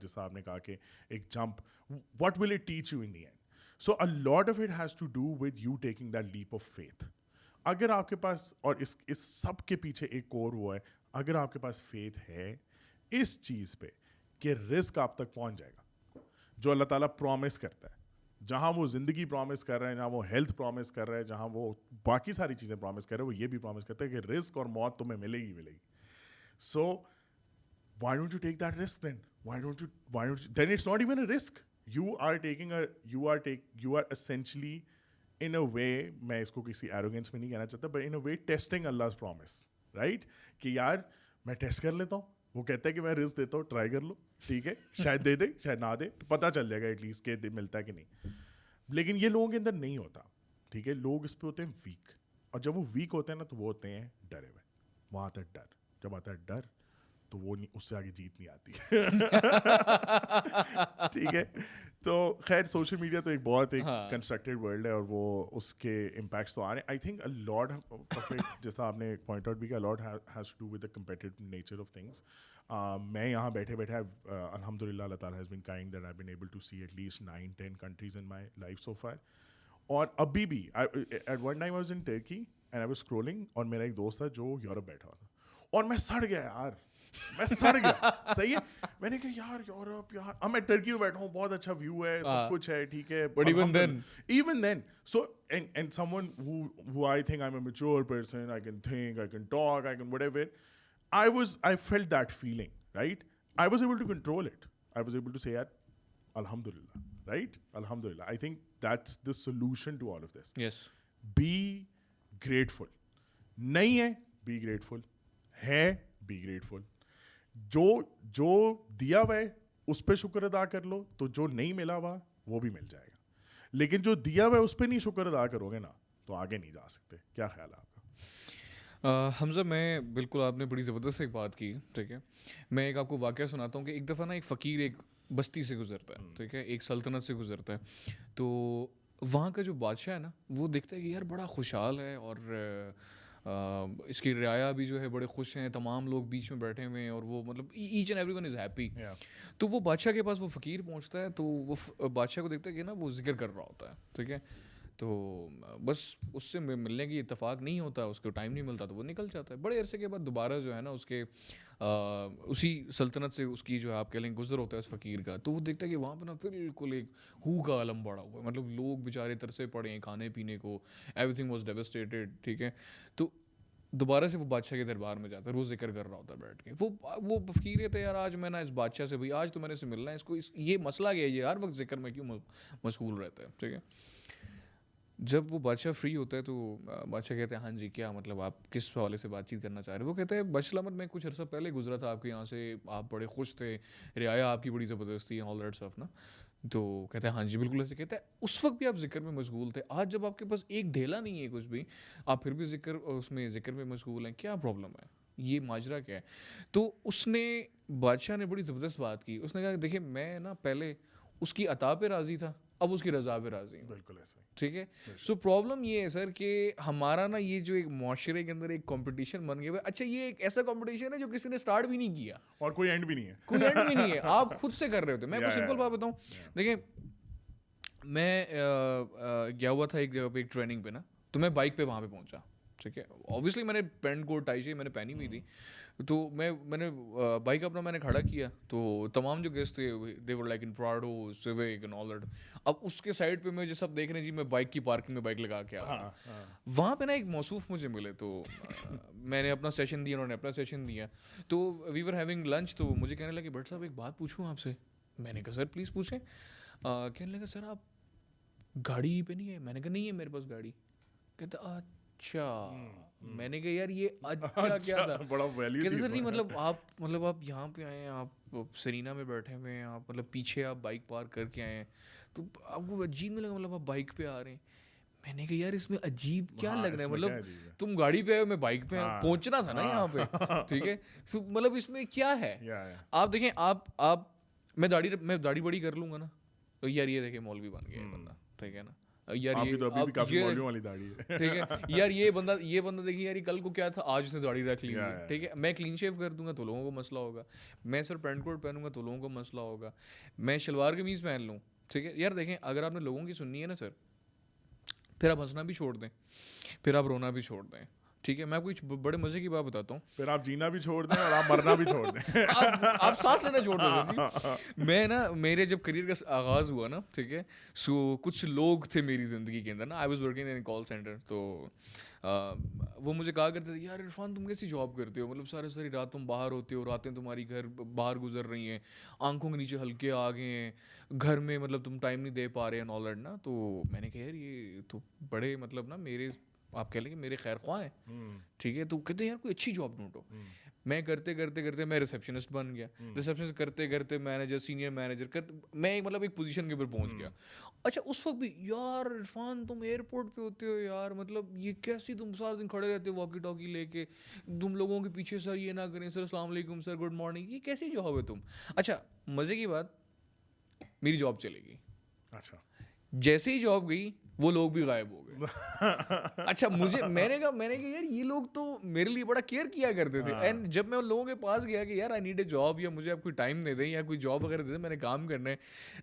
جیسا آپ نے کہا کہ ایک jump, what will it teach you in the end. So a lot of it has to do with you taking that leap of faith. اگر آپ کے پاس, اور اس سب کے پیچھے ایک اور وہ ہے, اگر آپ کے پاس فیتھ ہے اس چیز پہ کہ رسک آپ تک پہنچ جائے گا, جو اللہ تعالیٰ پرومس کرتا ہے, جہاں وہ زندگی پرومس کر رہے ہیں, جہاں وہ ہیلتھ پرومس کر رہے ہیں, جہاں وہ باقی ساری چیزیں پرومس کر رہے ہیں, وہ یہ بھی پرومس کرتا ہے کہ رسک اور موت تمہیں ملے گی. So why don't you take that risk then? Why don't you then it's not even a risk. You are essentially in a way, میں اس کو کسی arrogance میں نہیں کہنا چاہتا, but in a way testing Allah's promise, right? کہ یار میں ٹیسٹ کر لیتا ہوں, وہ کہتا ہے کہ میں رسک دیتا ہوں, ٹرائی کر لو, ٹھیک ہے, شاید دے دے شاید نہ دے, پتہ چل جائے گا ایٹ لیسٹ کہ ملتا ہے کہ نہیں. لیکن یہ لوگوں کے اندر نہیں ہوتا, ٹھیک ہے, لوگ اس پہ ہوتے ہیں ویک, اور جب وہ ویک ہوتے ہیں نا تو وہ ہوتے ہیں ڈرے ہوئے. وہاں آتا ہے ڈر, جب آتا ہے ڈر تو وہ نہیں, اس سے آگے جیت نہیں آتی, ٹھیک ہے. تو خیر سوشل میڈیا تو ایک بہت ایک کنسٹرکٹیڈ ورلڈ ہے, اور وہ اس کے امپیکٹس تو آ رہے ہیں. I think a lot of it, جیسا آپ نے پوائنٹ آؤٹ بھی کیا, lot has to do with the competitive nature of things. میں یہاں بیٹھے الحمد للہ اللہ تعالیٰ has been kind that I been able to see at least 9-10 countries in my life so far. اور ابھی بھی at one time I was in Turkey and I was scrolling, اور میرا ایک دوست تھا جو یورپ بیٹھا ہوا تھا, اور میں سڑ گیا یار, میں سڑ گیا, صحیح ہے. میں نے کہا یار یورپ, یار اب میں ٹرکی میں بیٹھا ہوں, بہت اچھا ویو ہے, سب کچھ ہے, ٹھیک ہے, but even then so and someone who I think I'm a mature person, I can think, I can talk, I can whatever, I felt that feeling, right? I was able to control it. I was able to say that alhamdulillah, right? Alhamdulillah. I think that's the solution to all of this. Yes. Be grateful. نہیں ہے, be grateful. ہے, be grateful. جو دیا ہوا ہے اس پہ شکر ادا کر لو, تو جو نہیں ملا ہوا وہ بھی مل جائے گا. لیکن جو دیا ہوا ہے اس پہ نہیں شکر ادا کرو گے نا تو آگے نہیں جا سکتے. کیا خیال ہے آپ کا؟ حمزہ, میں بالکل, آپ نے بڑی زبردست ایک بات کی, ٹھیک ہے. میں ایک آپ کو واقعہ سناتا ہوں کہ ایک دفعہ نا ایک فقیر ایک بستی سے گزرتا ہے, ٹھیک ہے, ایک سلطنت سے گزرتا ہے. تو وہاں کا جو بادشاہ ہے نا, وہ دیکھتا ہے کہ یار بڑا خوشحال ہے, اور اس کی رعایا بھی جو ہے بڑے خوش ہیں, تمام لوگ بیچ میں بیٹھے ہوئے ہیں, اور وہ مطلب each and everyone is happy. تو وہ بادشاہ کے پاس وہ فقیر پہنچتا ہے, تو وہ بادشاہ کو دیکھتا ہے کہ نا وہ ذکر کر رہا ہوتا ہے, ٹھیک ہے. تو بس اس سے ملنے کی اتفاق نہیں ہوتا, اس کو ٹائم نہیں ملتا, تو وہ نکل جاتا ہے. بڑے عرصے کے بعد دوبارہ جو ہے نا اس کے اسی سلطنت سے اس کی جو ہے آپ کہہ لیں گزر ہوتا ہے اس فقیر کا, تو وہ دیکھتا ہے کہ وہاں پہ نا بالکل ایک ہو کا عالم بڑا ہوا ہے, مطلب لوگ بیچارے ترسے پڑے ہیں کھانے پینے کو, ایوری تھنگ واز ڈیوسٹیٹیڈ, ٹھیک ہے. تو دوبارہ سے وہ بادشاہ کے دربار میں جاتا ہے, روز ذکر کر رہا ہوتا ہے بیٹھ کے. وہ فقیر ہے یار, آج میں نا اس بادشاہ سے بھائی آج تو میں نے سے ملنا ہے, اس کو یہ مسئلہ کیا ہے, یہ ہر وقت ذکر میں کیوں مشغول رہتا ہے, ٹھیک ہے. جب وہ بادشاہ فری ہوتا ہے تو بادشاہ کہتے ہیں ہاں جی کیا مطلب آپ کس حوالے سے بات چیت کرنا چاہ رہے ہیں. وہ کہتے ہیں بادشاہ احمد میں کچھ عرصہ پہلے گزرا تھا آپ کے یہاں سے, آپ بڑے خوش تھے, رعایا آپ کی بڑی زبردست تھی, آل دیٹ اسٹف نا. تو کہتے ہیں ہاں جی بالکل ایسے. کہتے ہیں اس وقت بھی آپ ذکر میں مشغول تھے, آج جب آپ کے پاس ایک ڈھیلا نہیں ہے کچھ بھی, آپ پھر بھی ذکر میں مشغول ہیں, کیا پرابلم ہے, یہ ماجرا کیا ہے. تو اس نے بادشاہ نے بڑی زبردست بات کی, اس نے کہا دیکھیں میں نا پہلے اس کی عطا پہ راضی تھا, اب اس کی رضا پہ راضی ہوں. بالکل ایسا ہی. ٹھیک ہے. سو پرابلم یہ ہے سر کہ ہمارا نا یہ جو ایک معاشرے کے اندر ایک کمپٹیشن بن گیا ہے. اچھا یہ ایک ایسا کمپٹیشن ہے جو کسی نے اسٹارٹ بھی نہیں کیا, اور کوئی اینڈ بھی نہیں ہے, کوئی اینڈ بھی نہیں ہے, آپ خود سے کر رہے ہوتے. میں کوئی سمپل بات بتاؤں, دیکھیں میں گیا ہوا تھا ایک جگہ پہ ایک ٹریننگ پہ نا, تو میں بائک پہ وہاں پہ پہنچا, ٹھیک ہے. اوبیسلی میں نے پینٹ کوٹ ٹائی چاہیے میں نے پہنی ہوئی تھی, تو میں نے بائک اپنا میں نے کھڑا کیا, تو تمام جو گیسٹ تھے they were like in Prado Civic and all that. اب اس کے سائڈ پہ میں جو سب دیکھ رہے ہیں جی, میں بائک کی پارکنگ میں بائک لگا کے آ رہا ہوں. وہاں پہ نا ایک موصوف مجھے ملے, تو میں نے اپنا سیشن دیا, انہوں نے اپنا سیشن دیا, تو وی ور ہیونگ لنچ. تو مجھے کہنے لگا کہ بٹ صاحب ایک بات پوچھوں آپ سے. میں نے کہا سر پلیز پوچھیں. کہنے لگا سر آپ گاڑی پہ نہیں ہے. میں نے کہا نہیں ہے میرے پاس گاڑی. کہتا اچھا. میں نے کہا یار یہ اچھا کیا تھا, بڑا ویلیو کہتے سر نہیں مطلب آپ یہاں پہ آئے ہیں, آپ سرینا میں بیٹھے ہوئے ہیں, آپ مطلب پیچھے آپ بائک پارک کر کے آئے ہیں, تو آپ کو عجیب نہیں لگا مطلب آپ بائک پہ آ رہے ہیں. میں نے کہا یار اس میں عجیب کیا لگ رہا ہے, مطلب تم گاڑی پہ آئے ہو, میں بائک پہ پہنچنا تھا نا یہاں پہ, ٹھیک ہے. مطلب اس میں کیا ہے. آپ دیکھیں آپ میں داڑھی بڑی کر لوں گا نا, تو یار یہ دیکھیں مولوی بن گیا بندہ, ٹھیک ہے نا. یار ٹھیک ہے یار یہ بندہ دیکھیے یار کل کو کیا تھا, آج اس نے داڑھی رکھ لی, ٹھیک ہے. میں کلین شیو کر دوں گا تو لوگوں کو مسئلہ ہوگا, میں سر پینٹ کوٹ پہنوں گا تو لوگوں کو مسئلہ ہوگا, میں شلوار قمیض پہن لوں, ٹھیک ہے. یار دیکھیں اگر آپ نے لوگوں کی سننی ہے نا سر, پھر آپ ہنسنا بھی چھوڑ دیں, پھر آپ رونا بھی چھوڑ دیں, ٹھیک ہے. میں کچھ بڑے مزے کی بات بتاتا ہوں, پھر آپ جینا بھی چھوڑ دیں اور آپ مرنا بھی چھوڑ دیں, آپ سانس لینا چھوڑ دیں. میں نا میرے جب کریئر کا آغاز ہوا نا, ٹھیک ہے, سو کچھ لوگ تھے میری زندگی کے اندر نا, I was working in call centre. تو وہ مجھے کہا کرتے تھے یار عرفان تم کیسی جاب کرتے ہو, مطلب ساری رات تم باہر ہوتے ہو, راتیں تمہاری گھر باہر گزر رہی ہیں, آنکھوں کے نیچے ہلکے آ گئے ہیں, گھر میں مطلب تم ٹائم نہیں دے پا رہے ہیں آل دیٹ نا. تو میں نے کہا یار یہ تو بڑے مطلب نا میرے آپ کہہ لیں کہ میرے خیر خواہ ہیں, ٹھیک ہے. تو کہتے ہیں یار کوئی اچھی جاب ڈھونڈو. میں کرتے میں ریسیپشنسٹ بن گیا, ریسیپشنسٹ کرتے مینیجر, سینئر مینیجر, میں مطلب ایک پوزیشن کے اوپر پہنچ گیا. اچھا اس وقت بھی یار عرفان تم ایئرپورٹ پہ ہوتے ہو یار, مطلب یہ کیسی تم سارا دن کھڑے رہتے ہو واکی ٹاکی لے کے, تم لوگوں کے پیچھے سر یہ نہ کریں, سر السلام علیکم, سر گڈ مارننگ, یہ کیسی جاب ہے تم. اچھا مزے کی بات, میری جاب چلے گی. اچھا جیسے ہی جاب گئی وہ لوگ بھی غائب ہو گئے. اچھا میں نے کہا یار یہ لوگ تو میرے لیے بڑا کیئر کیا کرتے تھے. اینڈ جب میں ان لوگوں کے پاس گیا کہ یار آئی نیڈ اے جاب, یا مجھے آپ کوئی ٹائم دے دیں یا کوئی جاب وغیرہ دے دیں, میں نے کام کرنا ہے,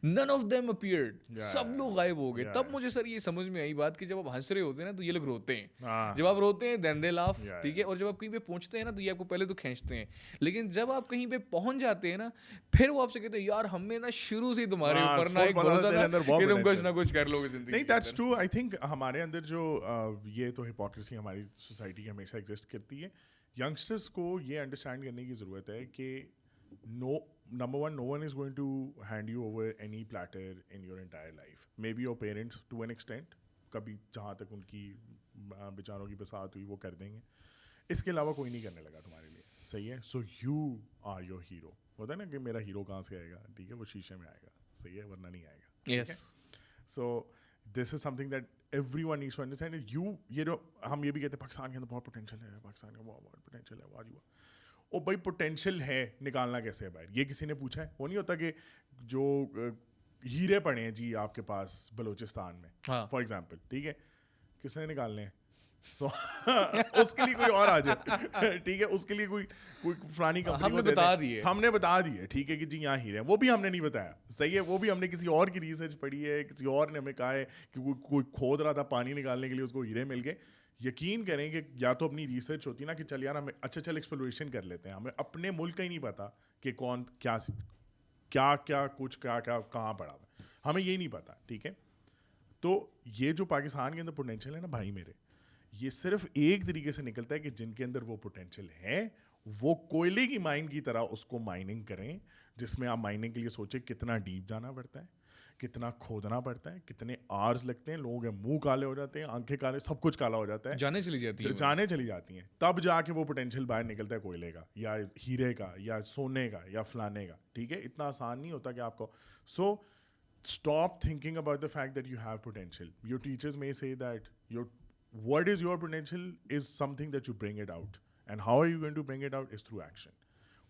نن آف دیم اپیئرڈ, سب لوگ غائب ہو گئے. تب مجھے سر یہ سمجھ میں آئی بات کہ جب آپ ہنس رہے ہوتے ہیں نا تو یہ لوگ روتے ہیں, جب آپ روتے ہیں دین دے لاف, ٹھیک ہے. اور جب آپ کہیں پہ پہنچتے ہیں نا تو یہ آپ کو پہلے تو کھینچتے ہیں, لیکن جب آپ کہیں پہ پہنچ جاتے ہیں نا پھر وہ آپ سے کہتے ہیں یار ہم نے نا شروع سے تمہارے اوپر نا ایک بھروسہ تھا کہ تم کچھ نہ کچھ کر لو گے زندگی. نہیں دیٹس ٹرو. آئی تھنک ہمارے اندر جو یہ تو ہپوکریسی ہماری سوسائٹی کی ہمیشہ ایگزسٹ کرتی ہے. ینگسٹرس کو یہ انڈرسٹینڈ کرنے کی ضرورت ہے کہ number one, no one is going to hand you over any platter in your entire life. Maybe your parents to an extent, کبھی جہاں تک ان کی بیچاروں کی بساط ہوئی وہ کر دیں گے, اس کے علاوہ کوئی نہیں کرنے لگا تمہارے لیے, صحیح ہے. So you are your hero. ہوتا ہے نا کہ میرا ہیرو کہاں سے آئے گا, ٹھیک ہے, وہ شیشے میں آئے گا, صحیح ہے, ورنہ نہیں آئے گا. Yes. So this is something that everyone needs to understand. یہ جو ہم یہ بھی کہتے ہیں پاکستان کے اندر بہت پوٹینشیل ہے, پاکستان کا بہت پوٹینشیل ہے, واجب او بھائی پوٹینشیل ہے, نکالنا کیسے ہے باہر, یہ کسی نے پوچھا ہے. وہ نہیں ہوتا کہ جو ہیرے پڑے ہیں جی آپ کے پاس بلوچستان میں فار ایگزامپل, ٹھیک ہے, کس نے نکالنے ہیں, سو اس کے لیے کوئی اور آ جائے, ٹھیک ہے, اس کے لیے کوئی فلانی کمپنی ہم نے بتا دیے, ہم نے بتا دیے, ٹھیک ہے کہ جی یہاں ہیرے ہیں, وہ بھی ہم نے نہیں بتایا, صحیح ہے, وہ بھی ہم نے کسی اور کی ریسرچ پڑھی ہے, کسی اور نے ہمیں کہا ہے کہ کوئی کھود رہا تھا پانی نکالنے کے لیے, اس کو ہیرے مل گئے. یقین کریں کہ یا تو اپنی ریسرچ ہوتی نا کہ چل یار ہمیں اچھا چل ایکسپلوریشن کر لیتے ہیں, ہمیں اپنے ملک کا ہی نہیں پتا کہ کون کیا کیا کیا کچھ کیا کیا کہاں پڑا ہوا ہے, ہمیں یہ نہیں پتا, ٹھیک ہے. تو یہ جو پاکستان کے اندر پوٹینشیل ہے نا بھائی میرے, یہ صرف ایک طریقے سے نکلتا ہے کہ جن کے اندر وہ پوٹینشیل ہے وہ کوئلے کی مائن کی طرح اس کو مائننگ کریں, جس میں آپ مائننگ کے لیے سوچیں کتنا ڈیپ جانا پڑتا ہے, کتنا کھودنا پڑتا ہے, کتنے آرز لگتے ہیں, لوگوں کے منہ کالے ہو جاتے ہیں, آنکھیں کالے, سب کچھ کالا ہو جاتا ہے, جانے چلی جاتی ہیں, تب جا کے وہ پوٹینشیل باہر نکلتا ہے کوئلے کا یا ہیرے کا یا سونے کا یا فلانے کا, ٹھیک ہے. اتنا آسان نہیں ہوتا کہ آپ کو. سو stop thinking about the fact that you have potential. Your teachers may say that what is your potential is something that you bring it out, and how are you going to bring it out is through action.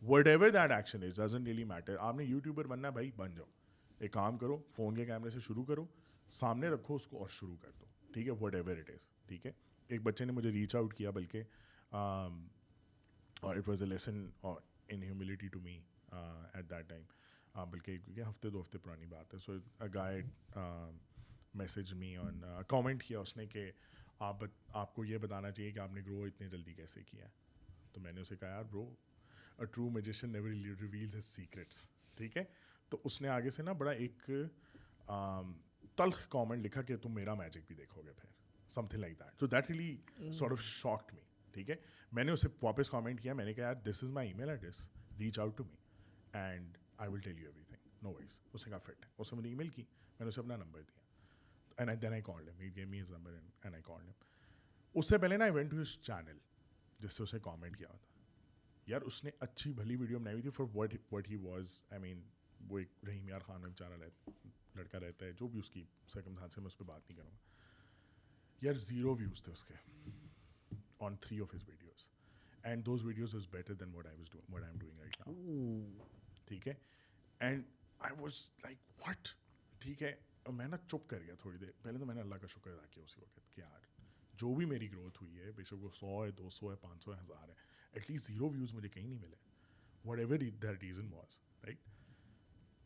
Whatever that action is doesn't really matter. آپ نے یوٹیوبر بننا بھائی بن جاؤ, ایک کام کرو, فون کے کیمرے سے شروع کرو, سامنے رکھو اس کو اور شروع کر دو, ٹھیک ہے, whatever it is, ٹھیک ہے. ایک بچے نے مجھے ریچ آؤٹ کیا بلکہ, اور it was a lesson in humility to me at that time. بلکہ کیونکہ ہفتے 2 ہفتے پرانی بات ہے. سو گائے میسج می آن, کامنٹ کیا اس نے کہ آپ کو یہ بتانا چاہیے کہ آپ نے گرو اتنے جلدی کیسے کیا. تو میں نے اسے کہا یار برو, a true magician never reveals his secrets, ٹھیک ہے. تو اس نے آگے سے نا بڑا ایک تلخ کامنٹ لکھا کہ تم میرا میجک بھی دیکھو گے پھر, سم تھنگ لائک دیٹ. تو that really sort of shocked me, ٹھیک ہے. میں نے اسے واپس کامنٹ کیا, میں نے کہا یار this is my email address, reach out to me and I will tell you everything, no worries. اس نے کہا فٹ ہے, اس نے مجھے ای میل کی, میں نے اسے اپنا نمبر دیا, and then I called him, he gave me his number and I called him. اس سے پہلے نا I went to his channel جس سے اسے کامنٹ کیا ہوتا. یار اس نے اچھی بھلی ویڈیو بنائی ہوئی تھی for what he was. I mean وہ ایک رحیم یار خان میں بیچارہ لڑکا رہتا ہے, جو بھی اس کی سرکمسٹانس ہے میں اس پہ بات نہیں کروں گا. یار 0 views تھے اس کے on 3 of his videos, and those videos was better than what I'm doing right now, ٹھیک ہے. And I was like what, ٹھیک ہے. میں نا چپ کر گیا تھوڑی دیر. پہلے تو میں نے اللہ کا شکر ادا کیا اسی وقت کہ یار جو بھی میری گروتھ ہوئی ہے, بے شک وہ 100 ہے, 200 ہے, 500 ہے, 1000 ہے, ایٹ لیسٹ 0 views مجھے کہیں نہیں ملے, what ever that reason was, right.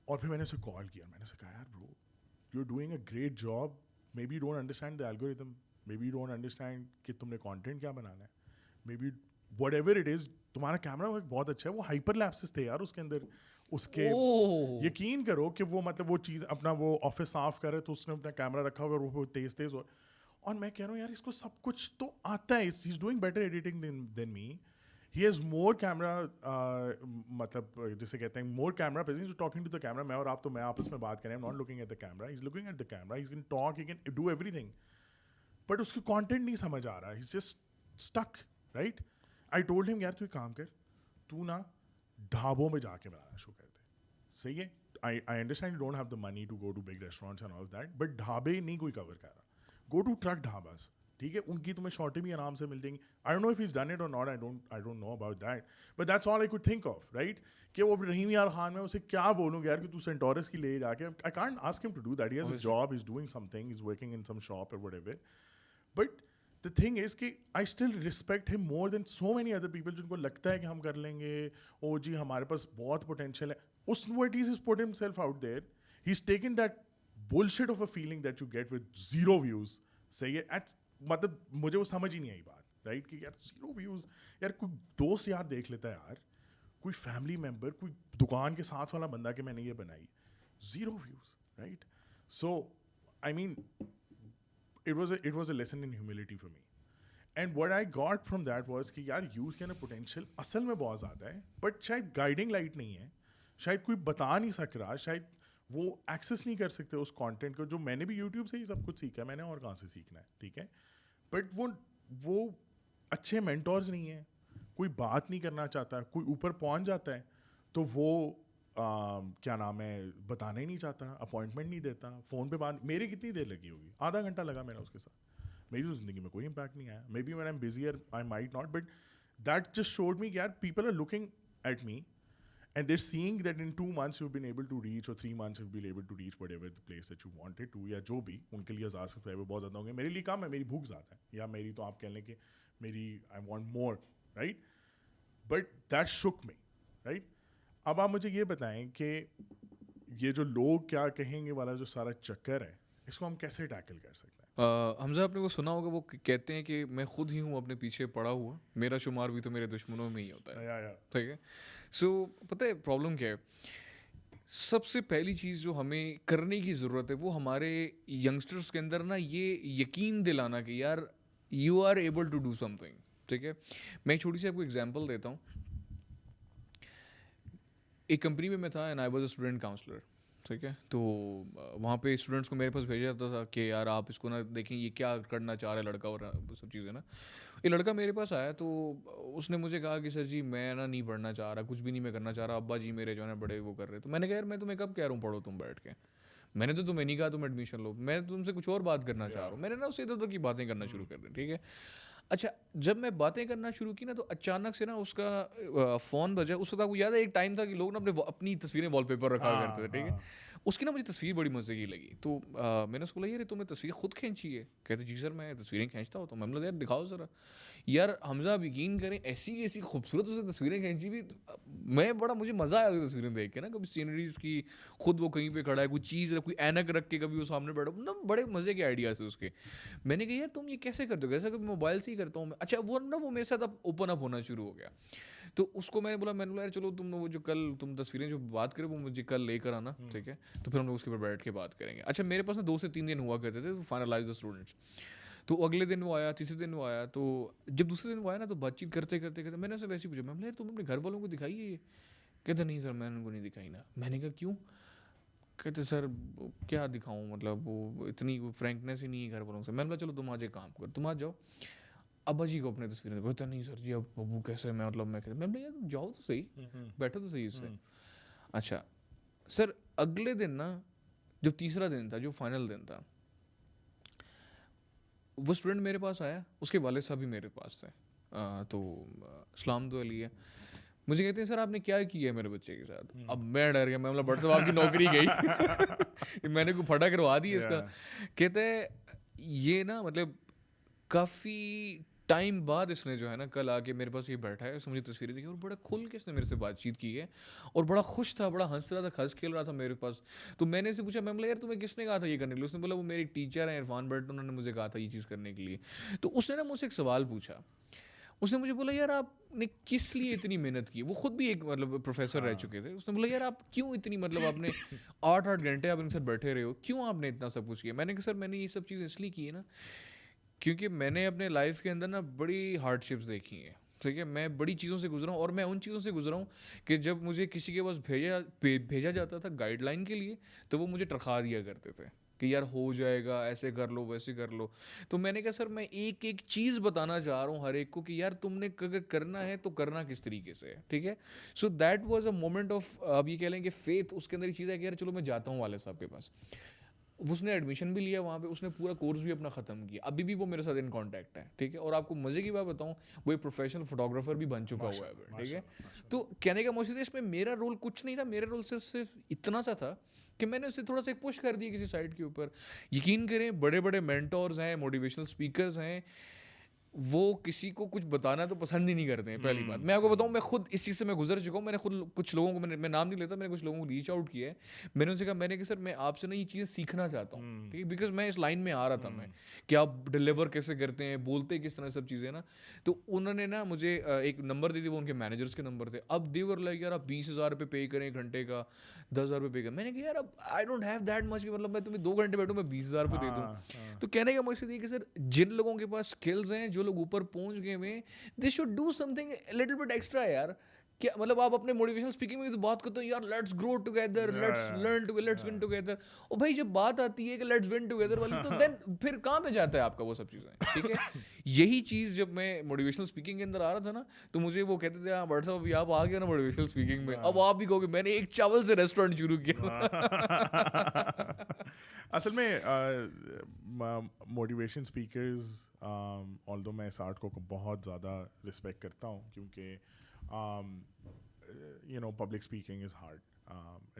اور پھر میں نے اسے کال کیا, میں نے اسے کہا یار bro you are doing a great job, maybe you don't understand the algorithm, maybe you don't understand کہ تم نے کانٹینٹ کیا بنانا ہے, maybe whatever it is. تمہارا کیمرا ورک بہت اچھا ہے, وہ ہائپر لیپسز تھے یار اس کے اندر, اس کے یقین کرو کہ وہ مطلب وہ چیز اپنا وہ آفس صاف کرے تو اس نے اپنا کیمرہ رکھا ہوا, وہ تیز تیز ہو. اور میں کہہ رہا ہوں یار اس کو سب کچھ تو آتا ہے, he is doing better editing than me, he has more camera, مطلب جسے کہتے ہیں more camera presence, talking to the camera. میں اور آپ تو میں آپس میں بات کریں, not looking at the camera, he is looking at the camera, he can talk, he can do everything, but اس کی کانٹینٹ نہیں سمجھ آ رہا, he is just stick, right. I told ہم یار تو ایک کام کر, تو نا ڈھابوں میں جا کے بنانا شروع کر دے, صحیح ہے. I understand you don't have the money to go to big restaurants and all that, but ڈھابے نہیں کوئی کور کر رہا. Go to truck ڈھاباز, ٹھیک ہے, ان کی تمہیں شارٹیں بھی آرام سے مل جائیں گی. I don't know if he's done it or not, I don't know about that, but that's all I could think of, right. کہ وہ رحیم یار خان, میں اسے کیا بولوں گا یار کہ تو سینٹورس کی لے جا کے, I can't ask him to do that, he has a job, he's doing something, he's working in some shop or whatever, but the thing is کہ I still respect him more than so many other people جن کو لگتا ہے کہ ہم کر لیں گے, او جی ہمارے پاس بہت پوٹینشیل ہے. اس what he's put himself out there, he's taken that bullshit of a feeling that you get with 0 views, صحیح ہے. مطلب مجھے وہ سمجھ ہی نہیں آئی بات, رائٹ, کہ یار 0 views, یار کوئی دوست یار دیکھ لیتا ہے یار, کوئی فیملی ممبر, کوئی دکان کے ساتھ والا بندہ کہ میں نے یہ بنائی, 0 views, right. So I mean it was a lesson in humility for me, and what I got from that was کہ یار یوتھ کے اندر پوٹینشیل اصل میں بہت زیادہ ہے, بٹ شاید گائیڈنگ لائٹ نہیں ہے, شاید کوئی بتا نہیں سک رہا, شاید وہ ایکسیس نہیں کر سکتے اس کانٹینٹ کو, جو میں نے بھی یوٹیوب سے ہی سب کچھ سیکھا ہے, میں نے اور کہاں سے سیکھنا ہے, ٹھیک ہے. بٹ وہ اچھے مینٹورز نہیں ہیں, کوئی بات نہیں کرنا چاہتا, کوئی اوپر پہنچ جاتا ہے تو وہ کیا نام ہے بتانا ہی نہیں چاہتا, اپوائنٹمنٹ نہیں دیتا, فون پہ بات. میری کتنی دیر لگی ہوگی, آدھا گھنٹہ لگا میرا اس کے ساتھ, میری تو زندگی میں کوئی امپیکٹ نہیں آیا. Maybe when I am busier I might not, but that just showed me کہ یار people are looking at me and they're seeing that in 2 months you've been able to reach, or 3 months you've been able to reach whatever the place that you wanted to, یا جو بھی ان کے لیے 1000 سبسکرائبر بہت زیادہ ہوں گے. میرے لیے کم ہے, میری بھوک زیادہ ہے, یا میری تو آپ کہہ لیں کہ میری I want more, right, but that شک می, رائٹ. اب آپ مجھے یہ بتائیں کہ یہ جو لوگ کیا کہیں گے والا جو سارا چکر ہے, اس کو ہم کیسے ٹیکل کر سکتے ہیں؟ حمزہ آپ نے وہ سنا ہوگا, وہ کہتے ہیں کہ میں خود ہی ہوں اپنے پیچھے پڑا ہوا, میرا شمار بھی تو میرے دشمنوں میں ہی ہوتا ہے. ٹھیک ہے, سو پتہ ہے پرابلم کیا ہے. سب سے پہلی چیز جو ہمیں کرنے کی ضرورت ہے وہ ہمارے ینگسٹرس کے اندر نا یہ یقین دلانا کہ یار you are able to do something. ٹھیک ہے, میں ایک چھوٹی سی آپ کو ایگزامپل دیتا ہوں. ایک کمپنی میں تھا and I was a student counsellor. ٹھیک ہے, تو وہاں پہ اسٹوڈنٹس کو میرے پاس بھیجا جاتا تھا کہ یار آپ اس کو نا دیکھیں یہ کیا کرنا چاہ رہا ہے لڑکا, اور وہ سب چیزیں نا. یہ لڑکا میرے پاس آیا تو اس نے مجھے کہا کہ سر جی میں نا نہیں پڑھنا چاہ رہا, کچھ بھی نہیں میں کرنا چاہ رہا, ابا جی میرے جو ہے نا بڑے وہ کر رہے. تو میں نے کہا یار میں تمہیں کب کہہ رہا ہوں پڑھو تم بیٹھ کے, میں نے تو تمہیں نہیں کہا تم ایڈمیشن لو, میں تم سے کچھ اور بات کرنا چاہ رہا ہوں. میں نے نا اس ادھر ادھر کی باتیں کرنا شروع کر دی. ٹھیک ہے, اچھا جب میں باتیں کرنا شروع کی نا تو اچانک سے نا اس کا فون بجا. اس وقت آپ کو یاد ہے ایک ٹائم تھا کہ لوگ نا اپنی تصویریں وال پیپر رکھا کرتے تھے. ٹھیک ہے, اس کی نا مجھے تصویر بڑی مزے کی لگی. تو میں نے اس کو بولا یار تمہیں تصویر خود کھینچی ہے؟ کہتے جی سر میں تصویریں کھینچتا ہوں. تو میں نے بولا یار دکھاؤ ذرا. یار حمزہ آپ یقین کریں ایسی ایسی خوبصورت اسے تصویریں کھینچی بھی, میں بڑا مجھے مزہ آیا تھا تصویریں دیکھ کے نا. کبھی سینریز کی, خود وہ کہیں پہ کھڑا ہے, کوئی چیز کوئی اینک رکھ کے کبھی وہ سامنے بیٹھا نا, بڑے مزے کے آئیڈیاز تھے اس کے. میں نے کہا یار تم یہ کیسے کرتے ہو؟ کیسا کبھی موبائل سے ہی کرتا ہوں میں. اچھا وہ نا وہ میرے ساتھ اب اوپن اپ ہونا شروع ہو گیا. تو اس کو میں نے بولا یار چلو تم وہ جو کل تم تصویریں جو بات کرے وہ مجھے کل لے کر آنا. ٹھیک ہے, تو پھر ہم لوگ اس کے اوپر بیٹھ کے بات کریں گے. اچھا میرے پاس نا 2 سے 3 دن ہوا کرتے تھے فائنلائز دا اسٹوڈنٹس. تو اگلے دن وہ آیا, تیسرے دن وہ آیا. تو جب دوسرے دن وہ آیا نا تو بات چیت کرتے کرتے میں نے اسے ویسے ہی پوچھا, میں نے یار تم اپنے گھر والوں کو دکھائی ہے یہ؟ کہتے نہیں سر میں نے ان کو نہیں دکھائی نا. میں نے کہا کیوں؟ کہتے سر کیا دکھاؤں, مطلب وہ اتنی فرینکنیس ہی نہیں ہے گھر والوں سے. میں نے کہا چلو تم آج ایک کام کرو, تم آج جاؤ ابا جی کو اپنے تصویریں دیکھو. کہتا نہیں سر جی اب ابو کیسے, میں مطلب میں کہتا, میں نے کہا جاؤ تو صحیح, بیٹھو تو صحیح اس سے. اچھا سر اگلے دن نا جو تیسرا دن تھا, جو فائنل دن تھا, وہ اسٹوڈنٹ میرے پاس آیا, اس کے والد صاحب بھی میرے پاس تھے. تو اسلام تو علی ہے. مجھے کہتے ہیں سر آپ نے کیا کیا ہے میرے بچے کے ساتھ؟ اب میں ڈر گیا, میں بولا بٹ صاحب آپ کی نوکری گئی, میں نے کوئی پھٹا کروا دی اس کا. کہتے ہیں یہ نا مطلب کافی ٹائم بعد اس نے جو ہے نا کل آ کے میرے پاس یہ بیٹھا ہے, اس نے مجھے تصویریں دیکھی اور بڑا کھل کے اس نے میرے سے بات چیت کی ہے, اور بڑا خوش تھا, بڑا ہنس رہا تھا, ہنس کھیل رہا تھا میرے پاس. تو میں نے اسے پوچھا, میں بولا یار تمہیں کس نے کہا تھا یہ کرنے کے لیے؟ اس نے بولا وہ میری ٹیچر ہیں عرفان بٹ, انہوں نے مجھے کہا تھا یہ چیز کرنے کے لیے. تو اس نے نا مجھ سے ایک سوال پوچھا. اس نے مجھے بولا یار آپ نے کس لیے اتنی محنت کی؟ وہ خود بھی ایک مطلب پروفیسر رہ چکے تھے. اس نے بولا یار آپ کیوں اتنی مطلب آپ نے 8 گھنٹے آپ ان کے ساتھ بیٹھے رہے ہو, کیوں آپ نے اتنا سب کچھ کیا؟ میں نے کہا سر میں نے یہ سب چیزیں اس لیے کی ہے نا کیونکہ میں نے اپنے لائف کے اندر نا بڑی ہارڈ شپس دیکھی ہیں. ٹھیک ہے, میں بڑی چیزوں سے گزرا ہوں, اور میں ان چیزوں سے گزرا ہوں کہ جب مجھے کسی کے پاس بھیجا جاتا تھا گائیڈ لائن کے لیے تو وہ مجھے ٹرخا دیا کرتے تھے کہ یار ہو جائے گا, ایسے کر لو ویسے کر لو. تو میں نے کہا سر میں ایک ایک چیز بتانا چاہ رہا ہوں ہر ایک کو کہ یار تم نے اگر کرنا ہے تو کرنا کس طریقے سے ہے. ٹھیک ہے, so that was a moment of اب یہ کہہ لیں کہ فیتھ. اس کے اندر یہ چیز ہے کہ یار چلو میں جاتا ہوں والد صاحب کے پاس. اس نے ایڈمیشن بھی لیا وہاں پہ, اس نے پورا کورس بھی اپنا ختم کیا, ابھی بھی وہ میرے ساتھ ان کانٹیکٹ ہے. ٹھیک ہے, اور آپ کو مزے کی بات بتاؤں وہ ایک پروفیشنل فوٹوگرافر بھی بن چکا ہوا ہے. ٹھیک ہے, تو کہنے کا مقصد ہے اس میں میرا رول کچھ نہیں تھا, میرا رول صرف اتنا سا تھا کہ میں نے اسے تھوڑا سا ایک پش کر دیا کسی سائٹ کے اوپر. یقین کریں بڑے بڑے مینٹورز ہیں, موٹیویشنل اسپیکرز ہیں, وہ کسی کو کچھ بتانا تو پسند ہی نہیں کرتے ہیں. پہلی بات میں آپ کو بتاؤں, میں خود اس چیز سے میں گزر چکا ہوں. میں نے خود کچھ لوگوں کو میں نام نہیں لیتا, میں نے کچھ لوگوں کو ریچ آؤٹ کیا ہے. میں نے ان سے کہا, میں نے کہ سر میں آپ سے نا یہ چیزیں سیکھنا چاہتا ہوں. ٹھیک ہے, بیکاز میں اس لائن میں آ رہا تھا, میں کہ آپ ڈلیور کیسے کرتے ہیں, بولتے کس طرح سب چیزیں نا. تو انہوں نے نا مجھے ایک نمبر دی تھی, وہ ان کے مینیجرس کے نمبر تھے. اب دیور لائک یار آپ 20,000 روپے پے کریں گھنٹے کا, 10,000 روپے پے کریں. میں نے کہا یار اب I don't have that much, مطلب میں تمہیں 2 گھنٹے بیٹھوں میں 20,000 روپے دے دوں. تو کہنے کا مقصد یہ کہ سر جن لوگوں کے پاس اسکلز ہیں, جو لوگ اوپر پہنچ گئے ہوئے, they should do some thing little bit extra. یار کیا مطلب آپ اپنے موٹیویشنل اسپیکنگ میں تو بات کرتے ہو یار let's grow together, let's learn together, let's win together. اور بھائی جب بات آتی ہے کہ لیٹس ون ٹوگیدر والی, تو دین پھر کہاں پہ جاتا ہے آپ کا وہ سب چیزیں. ٹھیک ہے, یہی چیز جب میں موٹیویشنل اسپیکنگ کے اندر آ رہا تھا نا, تو مجھے وہ کہتے تھے ہاں بٹ صاحب ابھی آپ آ گئے نا موٹیویشنل اسپیکنگ میں, اب آپ بھی کہو گے میں نے ایک چاول سے ریسٹورینٹ شروع کیا. اصل میں موٹیویشن اسپیکرز, آلدو میں اس آرٹ کو بہت زیادہ رسپیکٹ کرتا ہوں, کیونکہ you know, public speaking is hard,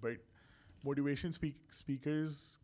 But motivation speakers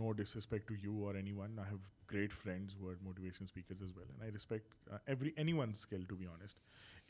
no disrespect to you or anyone, I have great friends who are motivation speakers as well, and I respect anyone's skill, to be honest.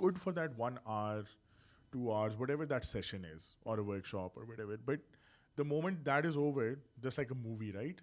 good for that 1 hour, 2 hours, whatever that session is, or a workshop or whatever, but the moment that is over, just like a movie, right?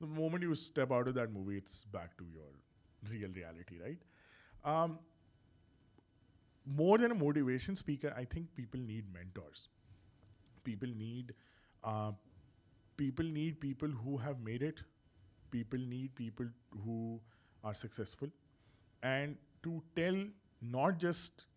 The moment you step out of that movie, it's back to your real reality, right? More than a motivation speaker, I think people need mentors. People need people who have made it. People need people who are successful, and to tell not just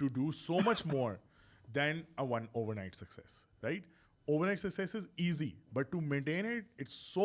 to do so much more than a one overnight success, right? Overnight success is easy, but to maintain it, it's so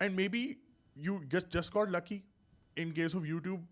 and maybe you just got lucky. In case of YouTube,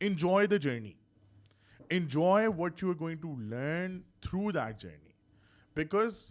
enjoy the journey, enjoy what you are going to learn through that journey, because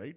right?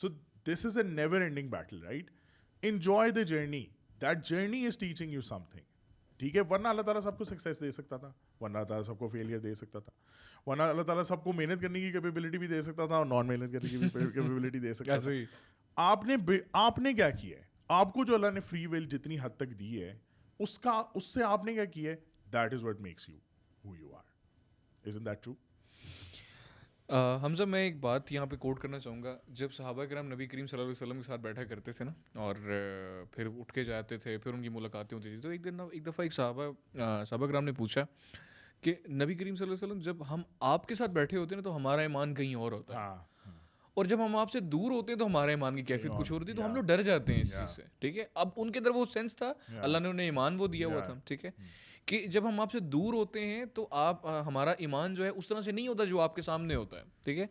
So this is a never ending battle, right? Enjoy the journey. that journey is teaching you something. ٹھیک ہے, ورنہ اللہ تعالیٰ سب کو سکسیس دے سکتا تھا, ورنہ اللہ تعالیٰ سب کو فیلئر دے سکتا تھا, ورنہ اللہ تعالیٰ سب کو محنت کرنے کی کیپیبلٹی بھی دے سکتا تھا اور نان محنت کرنے کی بھی کیپیبلٹی دے سکتا تھا. آپ نے کیا کیا ہے, آپ کو جو اللہ نے فری ول جتنی حد تک دی ہے اس سے آپ نے کیا کیا ہے, that is what makes you who you are. Isn't that true? Hamza میں ایک بات یہاں پہ کوٹ کرنا چاہوں گا. جب صحابہ کرام نبی کریم صلی اللہ علیہ وسلم کے ساتھ بیٹھا کرتے تھے نا, اور پھر اٹھ کے جاتے تھے, پھر ان کی ملاقاتیں ہوتی تھیں, تو ایک دفعہ ایک صحابہ کرام نے پوچھا کہ نبی کریم صلی اللہ علیہ وسلم, جب ہم آپ کے ساتھ بیٹھے ہوتے ہیں تو ہمارا ایمان کہیں اور ہوتا ہے, اور جب ہم آپ سے دور ہوتے ہیں تو ہمارے ایمان کی کیفیت کچھ اور ہوتی ہے, تو ہم لوگ ڈر جاتے ہیں اس چیز سے. ٹھیک ہے, اب ان کے اندر وہ سینس تھا, اللہ نے انہیں ایمان وہ دیا ہوا تھا. ٹھیک ہے, کہ جب ہم آپ سے دور ہوتے ہیں تو آپ ہمارا ایمان جو ہے اس طرح سے نہیں ہوتا جو آپ کے سامنے ہوتا ہے. ٹھیک ہے,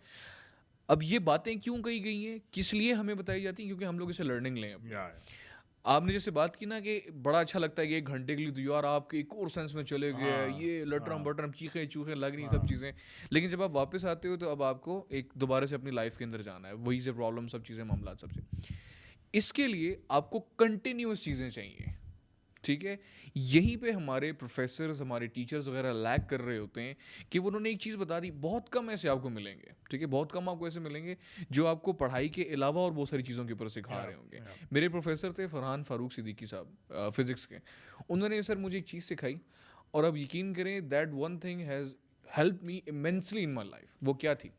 اب یہ باتیں کیوں کہی گئی ہیں, کس لیے ہمیں بتائی جاتی ہیں, کیونکہ ہم لوگ اسے لرننگ لیں. آپ نے جیسے بات کی نا کہ بڑا اچھا لگتا ہے کہ ایک گھنٹے کے لیے تو یار آپ کے ایک اور سینس میں چلے گئے, یہ لٹرم بٹرم چیخیں چوخیں لگ رہی سب چیزیں, لیکن جب آپ واپس آتے ہو تو اب آپ کو ایک دوبارہ سے اپنی لائف کے اندر جانا ہے, وہی سے پرابلم سب چیزیں معاملات سب سے. اس کے لیے آپ کو کنٹینیوس چیزیں چاہیے. ٹھیک ہے, یہیں پہ ہمارے پروفیسرز, ہمارے ٹیچرز وغیرہ لیک کر رہے ہوتے ہیں کہ انہوں نے ایک چیز بتا دی. بہت کم ایسے آپ کو ملیں گے, ٹھیک ہے, بہت کم آپ کو ایسے ملیں گے جو آپ کو پڑھائی کے علاوہ اور بہت ساری چیزوں کے اوپر سکھا رہے ہوں گے. میرے پروفیسر تھے فرحان فاروق صدیقی صاحب, فزکس کے. انہوں نے سر مجھے ایک چیز سکھائی, اور اب یقین کریں that one thing has help me immensely in my life. وہ کیا تھی؟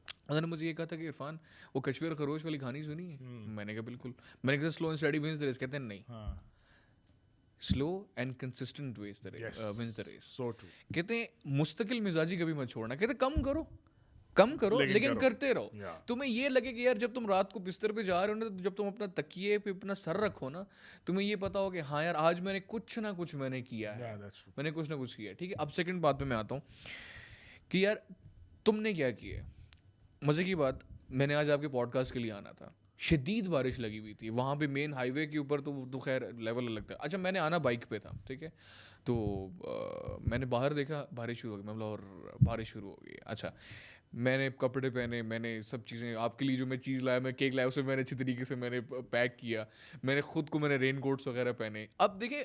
انہوں نے مجھے یہ کہا تھا کہ عرفان, وہ کچھوے اور خرگوش والی کہانی سنی ہے؟ میں نے کہا بالکل. میں نے کہا slow and steady wins the race. کہتے ہیں نہیں, slow and consistent wins the race. کہتے ہیں مستقل مزاجی کبھی مت چھوڑنا. کہتے کم کرو لیکن کرتے رہو. تمہیں یہ لگے کہ یار جب تم رات کو بستر پہ جا رہے ہو نا, جب تم اپنا تکیے پہ اپنا سر رکھو نا, تمہیں یہ پتا ہو کہ ہاں یار آج میں نے کچھ نہ کچھ میں نے کیا ہے, میں نے کچھ نہ کچھ کیا ہے. ٹھیک ہے, اب سیکنڈ بات پہ میں آتا ہوں کہ یار تم نے کیا کیا. مزے کی بات, میں نے آج آپ کے پوڈ کاسٹ کے لیے آنا تھا, شدید بارش لگی ہوئی تھی وہاں پہ مین ہائی وے کے اوپر, تو خیر لیول الگ تھا. اچھا میں نے آنا بائک پہ تھا, ٹھیک ہے, تو میں نے باہر دیکھا بارش شروع ہو گئی, مطلب اور بارش شروع ہو گئی. اچھا میں نے کپڑے پہنے, میں نے سب چیزیں آپ کے لیے جو میں چیز لایا, میں کیک لایا, اسے میں نے اچھی طریقے سے میں نے پیک کیا, میں نے خود کو میں نے رین کوٹس وغیرہ پہنے. اب دیکھیں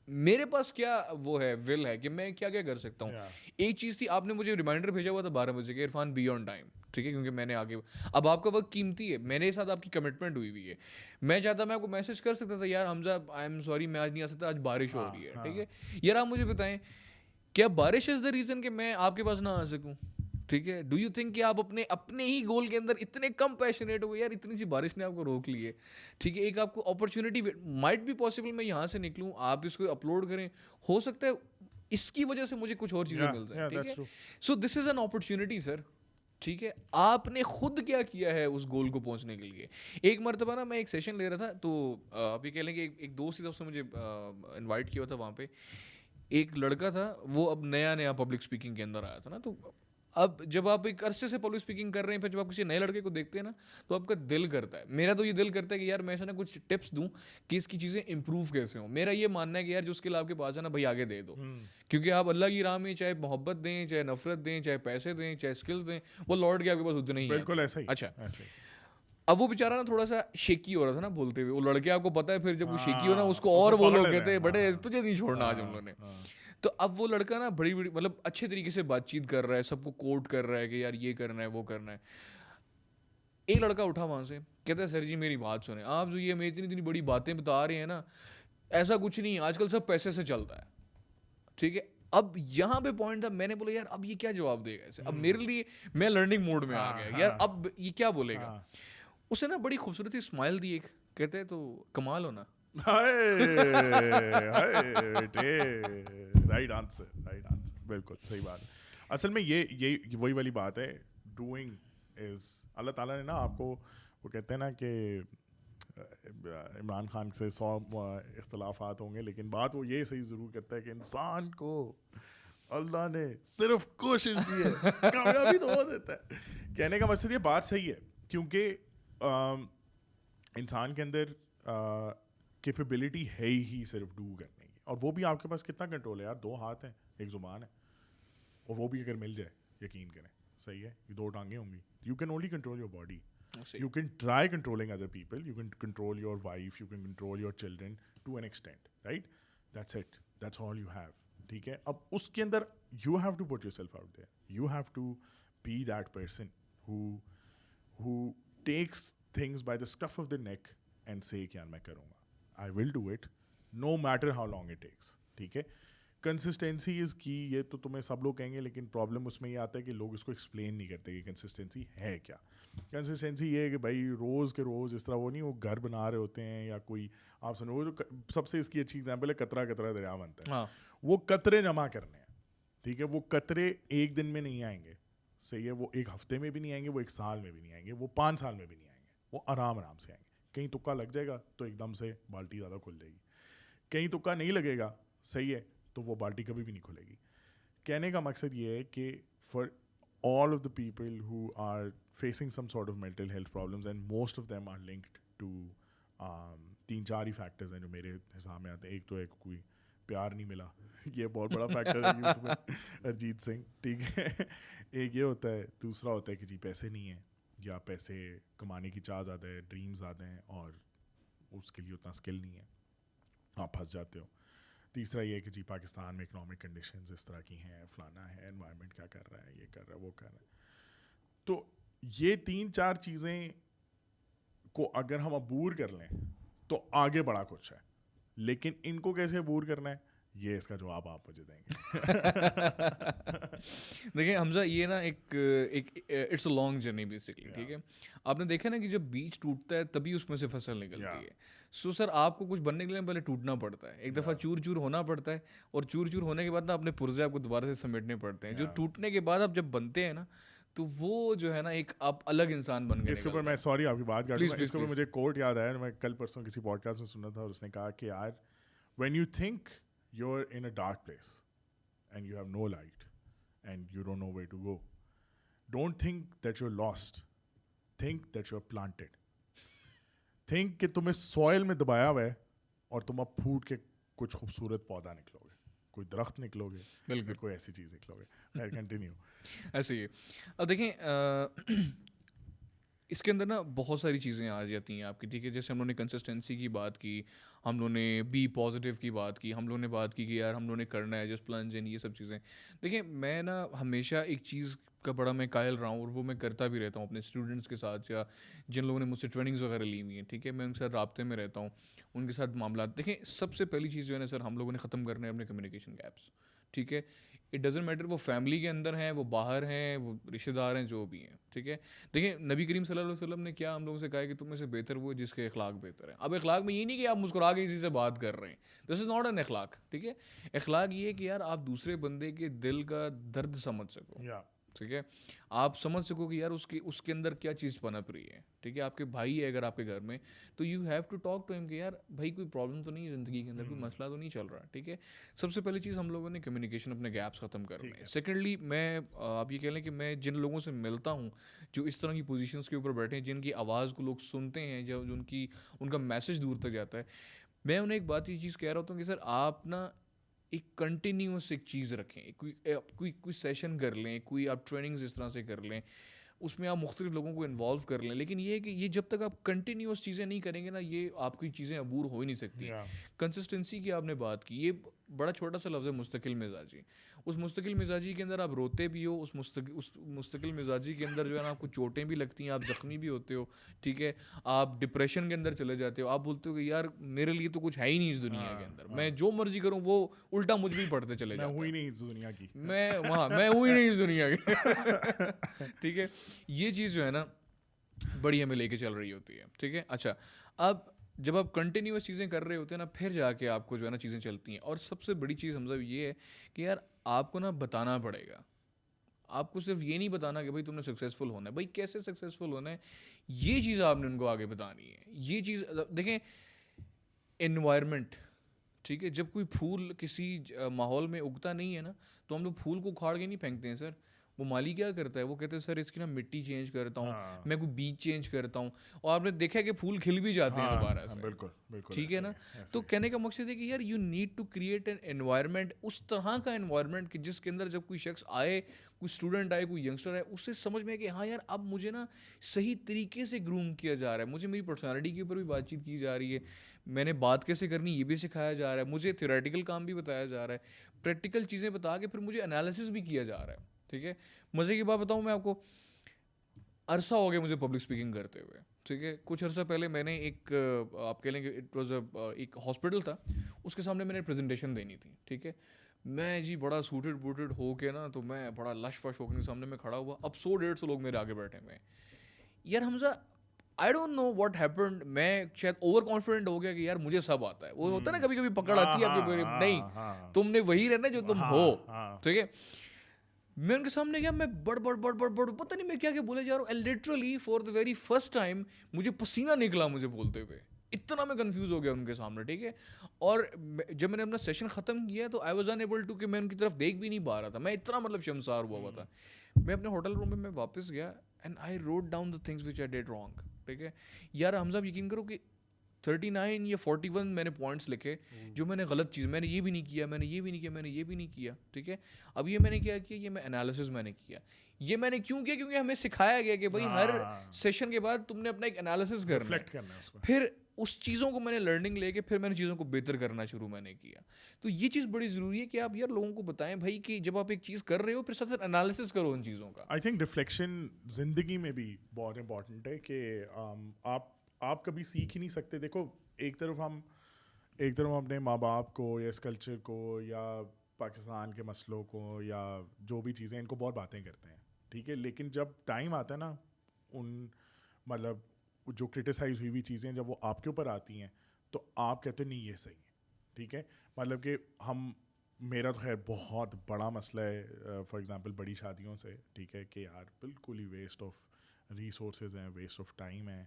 میرے پاس کیا وہ ہے ول ہے کہ میں کیا کیا کر سکتا ہوں. ایک چیز تھی, آپ نے مجھے ریمائنڈر بھیجا ہوا تھا 12 بجے کہ عرفان بی آن ٹائم. ٹھیک ہے, کیونکہ میں نے آگے, اب آپ کا وقت قیمتی ہے, میرے ساتھ آپ کی کمٹمنٹ ہوئی ہے. میں چاہتا میں آپ کو میسج کر سکتا تھا یار حمزہ آئی ایم سوری میں آج نہیں آ سکتا, آج بارش ہو رہی ہے. ٹھیک ہے, یار آپ مجھے بتائیں کیا بارش از دا ریزن کہ میں آپ کے پاس نہ آ سکوں؟ ٹھیک ہے, ڈو یو تھنک کہ آپ اپنے ہی گول کے اندر اتنے کم پیشنیٹ ہو گئے, یار اتنی سی بارش نے آپ کو روک لی ہے. ٹھیک ہے, ایک آپ کو اپرچونیٹی مائٹ بی پاسبل میں یہاں سے نکلوں, آپ اس کو اپلوڈ کریں, ہو سکتا ہے اس کی وجہ سے مجھے کچھ اور چیزیں مل جائیں. ٹھیک ہے, سو دس از این اپرچونیٹی سر. ٹھیک ہے, آپ نے خود کیا کیا ہے اس گول کو پہنچنے کے لیے. ایک مرتبہ نا میں ایک سیشن لے رہا تھا, تو آپ یہ کہہ لیں کہ ایک دوست ہی تھا, اس نے مجھے انوائٹ کیا تھا. وہاں پہ ایک لڑکا تھا, وہ اب نیا پبلک اسپیکنگ کے اندر آیا تھا نا. تو اب جب آپ ایک عرصے سے پبلک اسپیکنگ کر رہے ہیں, پھر جب آپ کسی نئے لڑکے کو دیکھتے ہیں نا, تو آپ کا دل کرتا ہے, میرا تو یہ دل کرتا ہے کہ یار میں اسے نا کچھ ٹپس دوں کہ اس کی چیزیں امپروو کیسے ہوں. میرا یہ ماننا ہے کہ یار جو اسکل آپ کے پاس ہے نا بھائی آگے دے دو, کیونکہ آپ اللہ کی راہ میں چاہے محبت دیں, چاہے نفرت دیں, چاہے پیسے دیں, چاہے اسکلس دیں, وہ لوٹ کے آپ کے پاس اتنے ہی. بالکل ایسا ہی. اچھا اب وہ بیچارہ نا تھوڑا سا شیکی ہو رہا تھا نا بولتے ہوئے, وہ لڑکے آپ کو پتا ہے پھر جب وہ شیکی ہو نا اس کو اور وہ لوگ کہتے ہیں بڑے تجھے نہیں چھوڑنا آج ہم لوگوں نے. تو اب وہ لڑکا نا بڑی مطلب اچھے طریقے سے بات چیت کر رہا ہے, سب کو کوٹ کر رہا ہے کہ یار یہ کرنا ہے وہ کرنا ہے. ایک لڑکا اٹھا وہاں سے, کہتا ہے سر جی میری بات سنیں, آپ جو یہ ہمیں اتنی بڑی باتیں بتا رہے ہیں نا, ایسا کچھ نہیں, آج کل سب پیسے سے چلتا ہے. ٹھیک ہے, اب یہاں پہ پوائنٹ تھا, میں نے بولا یار اب یہ کیا جواب دے گا اسے. اب میرے لیے میں لرننگ موڈ میں آ گیا, یار اب یہ کیا بولے گا. اسے نا بڑی خوبصورت سی اسمائل دی ایک, کہتے تو کمال ہونا. رائٹ آنسر, بالکل صحیح بات. اصل میں یہ وہی والی بات ہے, ڈوئنگ از, اللہ تعالیٰ نے نا آپ کو, وہ کہتے ہیں نا کہ عمران خان سے 100 اختلافات ہوں گے, لیکن بات وہ یہ صحیح ضرور کرتا ہے کہ انسان کو اللہ نے صرف کوشش کی ہے, کامیابی تو وہ دیتا ہے. کہنے کا مقصد یہ بات صحیح ہے, کیونکہ انسان کے اندر کیپیبلٹی ہے ہی صرف ڈو کرنے کی, اور وہ بھی آپ کے پاس کتنا کنٹرول ہے یار, 2 ہاتھ ہیں, 1 زبان ہے, اور وہ بھی اگر مل جائے یقین کریں صحیح ہے, یہ 2 ٹانگیں ہوں گی, you can only control your body, you can try controlling other people, you can control your wife, you can control your children, to an extent, right? That's it. That's all you have. ٹھیک ہے, اب اس کے اندر you have to put yourself out there. You have to be that person who takes things by the scruff of the neck and say کہ یار میں کروں گا, I will do it no matter how long it takes. ٹھیک ہے, کنسسٹینسی از کی, یہ تو تمہیں سب لوگ کہیں گے, لیکن پرابلم اس میں یہ آتا ہے کہ لوگ اس کو ایکسپلین نہیں کرتے کہ کنسسٹینسی ہے کیا. کنسسٹینسی یہ ہے کہ بھائی روز کے روز اس طرح وہ نہیں, وہ گھر بنا رہے ہوتے ہیں یا کوئی آپ سنو, وہ جو سب سے اس کی اچھی ایگزامپل ہے قطرہ قطرہ دریا بنتا ہے, وہ قطرے جمع کرنے ہیں. ٹھیک ہے, وہ قطرے ایک دن میں نہیں آئیں گے, صحیح ہے, وہ ایک ہفتے میں بھی نہیں آئیں گے, وہ ایک سال میں بھی نہیں آئیں گے, وہ 5 سال میں بھی نہیں آئیں گے, وہ آرام آرام سے آئیں گے. کہیں تکا لگ جائے گا تو ایک دم سے بالٹی زیادہ کھل جائے گی, کہیں تکا نہیں لگے گا, صحیح ہے, تو وہ بالٹی کبھی بھی نہیں کھلے گی. کہنے کا مقصد یہ ہے کہ for all of the people who are facing some sort of mental health problems, and most of them are linked to 3-4 he factors ہیں جو میرے حساب میں آتے ہیں. ایک تو ہے کوئی پیار نہیں ملا, یہ بہت بڑا فیکٹر ہے یوتھ میں, ارجیت سنگھ, ٹھیک ہے, ایک یہ ہوتا ہے. دوسرا ہوتا ہے کہ جی پیسے نہیں ہیں, یا پیسے کمانے کی چاہ زیادہ ہے, ڈریم زیادہ ہیں, اور اس کے لیے اتنا اسکل نہیں ہے, آپ پھنس جاتے ہو. تیسرا یہ ہے کہ جی پاکستان میں اکنامک کنڈیشنز اس طرح کی ہیں, فلانا ہے, انوائرمنٹ کیا کر رہا ہے, یہ کر رہا ہے, وہ کر رہا ہے. تو یہ 3-4 چیزیں کو اگر ہم عبور کر لیں تو آگے بڑا کچھ ہے, لیکن ان کو کیسے عبور کرنا ہے, یہ اس کا جواب آپ مجھے دیں گے. دیکھیں حمزہ, یہ نا ایک it's a long journey basically. ٹھیک ہے, آپ نے دیکھا نا کہ جب بیج ٹوٹتا ہے تبھی اس میں سے فصل نکلتی ہے. سو سر آپ کو کچھ بننے کے لیے پہلے ٹوٹنا پڑتا ہے, ایک دفعہ چور چور ہونا پڑتا ہے, اور چور چور ہونے کے بعد نا اپنے پرزے آپ کو دوبارہ سے سمیٹنے پڑتے ہیں. جو ٹوٹنے کے بعد آپ جب بنتے ہیں نا, تو وہ جو ہے نا ایک آپ الگ انسان بن گئے. اس کے اوپر میں سوری آپ کی بات کر رہا ہوں, اس کے اوپر مجھے کوٹ یاد آیا, میں کل پرسوں کسی پوڈ کاسٹ میں سنا تھا, اور اس نے کہا کہ یار when you think you're in a dark place and you have no light and you don't know where to go, don't think that you're lost, think that you're planted. think کہ تمہیں سوئل میں دبایا ہوا ہے اور تم اب پھوٹ کے کچھ خوبصورت پودا نکلو گے, کوئی درخت نکلو گے, بالکل کوئی ایسی چیز نکلو گے. خیر کنٹینیو. ایسے ہی اب دیکھیں اس کے اندر نا بہت ساری چیزیں آ جاتی ہیں آپ کی. ٹھیک ہے, جیسے ہم لوگوں نے کنسسٹینسی کی بات کی, ہم لوگوں نے بی پازیٹیو کی بات کی, ہم لوگوں نے بات کی کہ یار ہم لوگوں نے کرنا ہے جسٹ پلنج ان, یہ سب چیزیں. دیکھیں میں نا ہمیشہ ایک چیز کا بڑا میں قائل رہا ہوں, اور وہ میں کرتا بھی رہتا ہوں اپنے اسٹوڈنٹس کے ساتھ, یا جن لوگوں نے مجھ سے ٹریننگز وغیرہ لی ہوئی ہیں. ٹھیک ہے, میں ان کے ساتھ رابطے میں رہتا ہوں, ان کے ساتھ معاملات. دیکھیں سب سے پہلی چیز جو ہے نا سر, ہم لوگوں نے ختم کرنے اپنے کمیونیکیشن گیپس. ٹھیک ہے, اٹ ڈزنٹ میٹر وہ فیملی کے اندر ہیں, وہ باہر ہیں, وہ رشتہ دار ہیں, جو بھی ہیں. ٹھیک ہے, دیکھیں نبی کریم صلی اللہ علیہ وسلم نے کیا ہم لوگوں سے کہا ہے کہ تم میں سے بہتر وہ جس کے اخلاق بہتر ہیں. اب اخلاق میں یہ نہیں کہ آپ مسکرا کے کسی سے بات کر رہے ہیں, دس از ناٹ این اخلاق. ٹھیک ہے, اخلاق یہ ہے کہ یار آپ دوسرے بندے کے دل کا درد سمجھ سکو. ٹھیک ہے, آپ سمجھ سکو کہ یار اس کے اندر کیا چیز پنپ رہی ہے. ٹھیک ہے, آپ کے بھائی ہے اگر آپ کے گھر میں, تو you have to talk to ہم کہ یار بھائی کوئی پرابلم تو نہیں ہے زندگی کے اندر, کوئی مسئلہ تو نہیں چل رہا. ٹھیک ہے, سب سے پہلی چیز ہم لوگوں نے کمیونیکیشن اپنے گیپس ختم کر رہے ہیں. سیکنڈلی میں آپ یہ کہہ لیں کہ میں جن لوگوں سے ملتا ہوں جو اس طرح کی پوزیشنس کے اوپر بیٹھے ہیں, جن کی آواز کو لوگ سنتے ہیں, جو ان کا میسج دور تک جاتا ہے, میں انہیں ایک بات یہ چیز کہہ رہا ہوتا ہوں کہ سر آپ نا ایک کنٹینیوس ایک چیز رکھیں, کوئی سیشن کر لیں, کوئی آپ ٹریننگز اس طرح سے کر لیں, اس میں آپ مختلف لوگوں کو انوالو کر لیں. لیکن یہ ہے کہ یہ جب تک آپ کنٹینیوس چیزیں نہیں کریں گے نا, یہ آپ کی چیزیں عبور ہو ہی نہیں سکتی. کنسسٹنسی کی آپ نے بات کی, یہ بڑا چھوٹا سا لفظ ہے مستقل مزاجی. اس مستقل مزاجی کے اندر آپ روتے بھی ہو, اس مستقل مزاجی کے اندر جو ہے نا آپ کو چوٹیں بھی لگتی ہیں, آپ زخمی بھی ہوتے ہو. ٹھیک ہے, آپ ڈپریشن کے اندر چلے جاتے ہو, آپ بولتے ہو کہ یار میرے لیے تو کچھ ہے ہی نہیں اس دنیا کے اندر, میں جو مرضی کروں وہ الٹا مجھ بھی پڑھتے چلے جاتا, میں ہوں ہی نہیں اس دنیا کی, میں ہوں ہی نہیں اس دنیا کی. ٹھیک ہے, یہ چیز جو ہے نا بڑی ہمیں لے کے چل رہی ہوتی ہے. ٹھیک ہے, اچھا اب جب آپ کنٹینیوس چیزیں کر رہے ہوتے ہیں نا, پھر جا کے آپ کو جو ہے نا چیزیں چلتی ہیں. اور سب سے بڑی چیز حمزہ یہ ہے کہ یار آپ کو نا بتانا پڑے گا. آپ کو صرف یہ نہیں بتانا کہ بھائی تم نے سکسیزفل ہونا ہے. بھائی کیسے سکسیزفل ہونا ہے, یہ چیز آپ نے ان کو آگے بتانی ہے. یہ چیز دیکھیں انوائرمنٹ. ٹھیک ہے, جب کوئی پھول کسی ماحول میں اگتا نہیں ہے نا, تو ہم لوگ پھول کو اکھاڑ کے نہیں پھینکتے ہیں سر, وہ مالی کیا کرتا ہے, وہ کہتے ہیں سر اس کی نا مٹی چینج کرتا ہوں, میں کوئی بیج چینج کرتا ہوں, اور آپ نے دیکھا ہے کہ پھول کھل بھی جاتے ہیں دوبارہ سے. بالکل ٹھیک ہے نا. تو کہنے کا مقصد ہے کہ یار you need to create an environment, اس طرح کا انوائرمنٹ کہ جس کے اندر جب کوئی شخص آئے, کوئی اسٹوڈنٹ آئے, کوئی ینگسٹر آئے, اسے سمجھ میں کہ ہاں یار اب مجھے نا صحیح طریقے سے گروم کیا جا رہا ہے, مجھے میری پرسنالٹی کے اوپر بھی بات چیت کی جا رہی ہے, میں نے بات کیسے کرنی یہ بھی سکھایا جا رہا ہے, مجھے تھیوریٹیکل کام بھی بتایا جا رہا ہے, پریکٹیکل چیزیں بتا کے پھر مجھے انالیسس بھی کیا جا رہا ہے. ٹھیک ہے. مزے کی بات بتاؤں میں آپ کو, عرصہ ہو گیا مجھے پبلک اسپیکنگ کرتے ہوئے. ٹھیک ہے. کچھ عرصہ پہلے میں نے ایک, آپ کہہ لیں کہ اٹ واز ایک ہاسپٹل تھا, اس کے سامنے میں نے پریزنٹیشن دینی تھی. ٹھیک ہے. میں جی بڑا سوٹڈ بوٹڈ ہو کے نا, تو میں بڑا لش پش ہو کے سامنے میں کھڑا ہوا. اب 100-150 لوگ میرے آگے بیٹھے ہوئے ہیں. یار Hamza I don't know what happened, میں شاید اوور کانفیڈنٹ ہو گیا کہ یار مجھے سب آتا ہے. وہ ہوتا ہے نا کبھی کبھی پکڑ آتی ہے آپ کے, نہیں تم نے وہی رہنا جو تم ہو. ٹھیک ہے. میں ان کے سامنے گیا, میں بڑ پتہ نہیں میں کیا بولے جا رہا ہوں, and literally for the very first time مجھے پسینہ نکلا مجھے بولتے ہوئے, اتنا میں کنفیوز ہو گیا ان کے سامنے. ٹھیک ہے. اور جب میں نے اپنا سیشن ختم کیا تو آئی واز انیبل ٹو, کہ میں ان کی طرف دیکھ بھی نہیں پا رہا تھا, میں اتنا مطلب شرمسار ہوا تھا. میں اپنے ہوٹل روم میں واپس گیا and I wrote down the things which I did wrong. ٹھیک ہے. یار حمزہ آپ یقین کرو کہ 39 یا 41 میں نے پوائنٹس لکھے جو میں نے غلط چیز, میں نے یہ بھی نہیں کیا, میں نے یہ بھی نہیں کیا, میں نے یہ بھی نہیں کیا. ٹھیک ہے. اب یہ میں نے کیا کیا, یہ میں انالیسس میں نے کیا. یہ میں نے کیوں کیا, کیونکہ ہمیں سکھایا گیا کہ بھائی ہر سیشن کے بعد تم نے اپنا ایک انالیسس کرنا ہے. پھر اس چیزوں کو میں نے لرننگ لے کے پھر میں نے چیزوں کو بہتر کرنا شروع میں نے کیا. تو یہ چیز بڑی ضروری ہے کہ آپ یار لوگوں کو بتائیں بھائی کہ جب آپ ایک چیز کر رہے ہو پھر ساتھ انالیسس کرو ان چیزوں کا. آئی تھنک ریفلیکشن زندگی میں بھی بہت امپورٹنٹ ہے کہ آپ کبھی سیکھ ہی نہیں سکتے. دیکھو ایک طرف ہم اپنے ماں باپ کو یا اس کلچر کو یا پاکستان کے مسئلوں کو یا جو بھی چیزیں, ان کو بہت باتیں کرتے ہیں. ٹھیک ہے. لیکن جب ٹائم آتا ہے نا, ان مطلب جو کرٹیسائز ہوئی ہوئی چیزیں جب وہ آپ کے اوپر آتی ہیں تو آپ کہتے ہیں نہیں یہ صحیح ہے. ٹھیک ہے. مطلب کہ میرا تو خیر بہت بڑا مسئلہ ہے فار ایگزامپل بڑی شادیوں سے. ٹھیک ہے. کہ یار بالکل ہی ویسٹ آف ریسورسز ہیں, ویسٹ آف ٹائم ہے.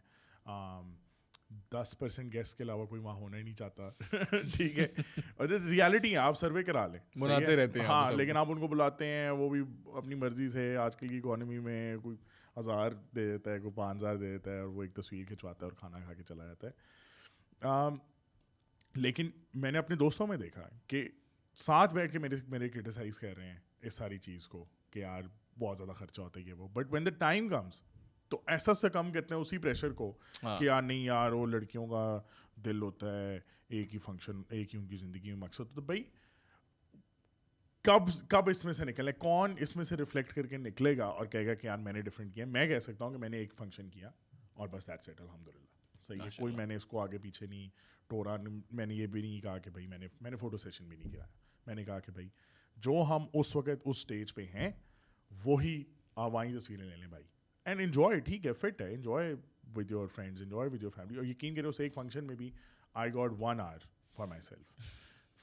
10% گیسٹ کے علاوہ کوئی وہاں ہونا ہی نہیں چاہتا. ٹھیک ہے. اور ریالٹی ہے, آپ سروے کرا لیں, بناتے رہتے ہیں. ہاں, لیکن آپ ان کو بلاتے ہیں, وہ بھی اپنی مرضی سے. آج کل کی اکانومی میں کوئی 1000 دے دیتا ہے, کوئی 5000 دے دیتا ہے, اور وہ ایک تصویر کھنچواتا ہے اور کھانا کھا کے چلا جاتا ہے. لیکن میں نے اپنے دوستوں میں دیکھا کہ ساتھ بیٹھ کے میرے کرٹیسائز کر رہے ہیں اس ساری چیز کو کہ یار بہت زیادہ خرچہ ہوتا ہے یہ وہ, but when the time comes تو ایسا سے کم کرتے ہیں اسی پریشر کو کہ یار نہیں یار وہ لڑکیوں کا دل ہوتا ہے, ایک ہی فنکشن, ایک ہی ان کی زندگی میں مقصد. تو بھائی کب اس میں سے نکلے, کون اس میں سے ریفلیکٹ کر کے نکلے گا اور کہے گا کہ یار میں نے ڈفرینٹ کیا. میں کہہ سکتا ہوں کہ میں نے ایک فنکشن کیا اور بس دیٹس اٹ, الحمدللہ. صحیح ہے. کوئی میں نے اس کو آگے پیچھے نہیں ٹورا. میں نے یہ بھی نہیں کہا کہ بھائی میں نے فوٹو سیشن بھی نہیں کرایا. میں نے کہا کہ بھائی جو ہم اس وقت اس اسٹیج پہ ہیں وہی آپ وہیں تصویریں لے لیں بھائی, اینڈ انجوائے. ٹھیک ہے, فٹ ہے, enjoy with your friends, enjoy with your family. اور یقین کرو اس ایک فنکشن میں بھی I got 1 hour for my self.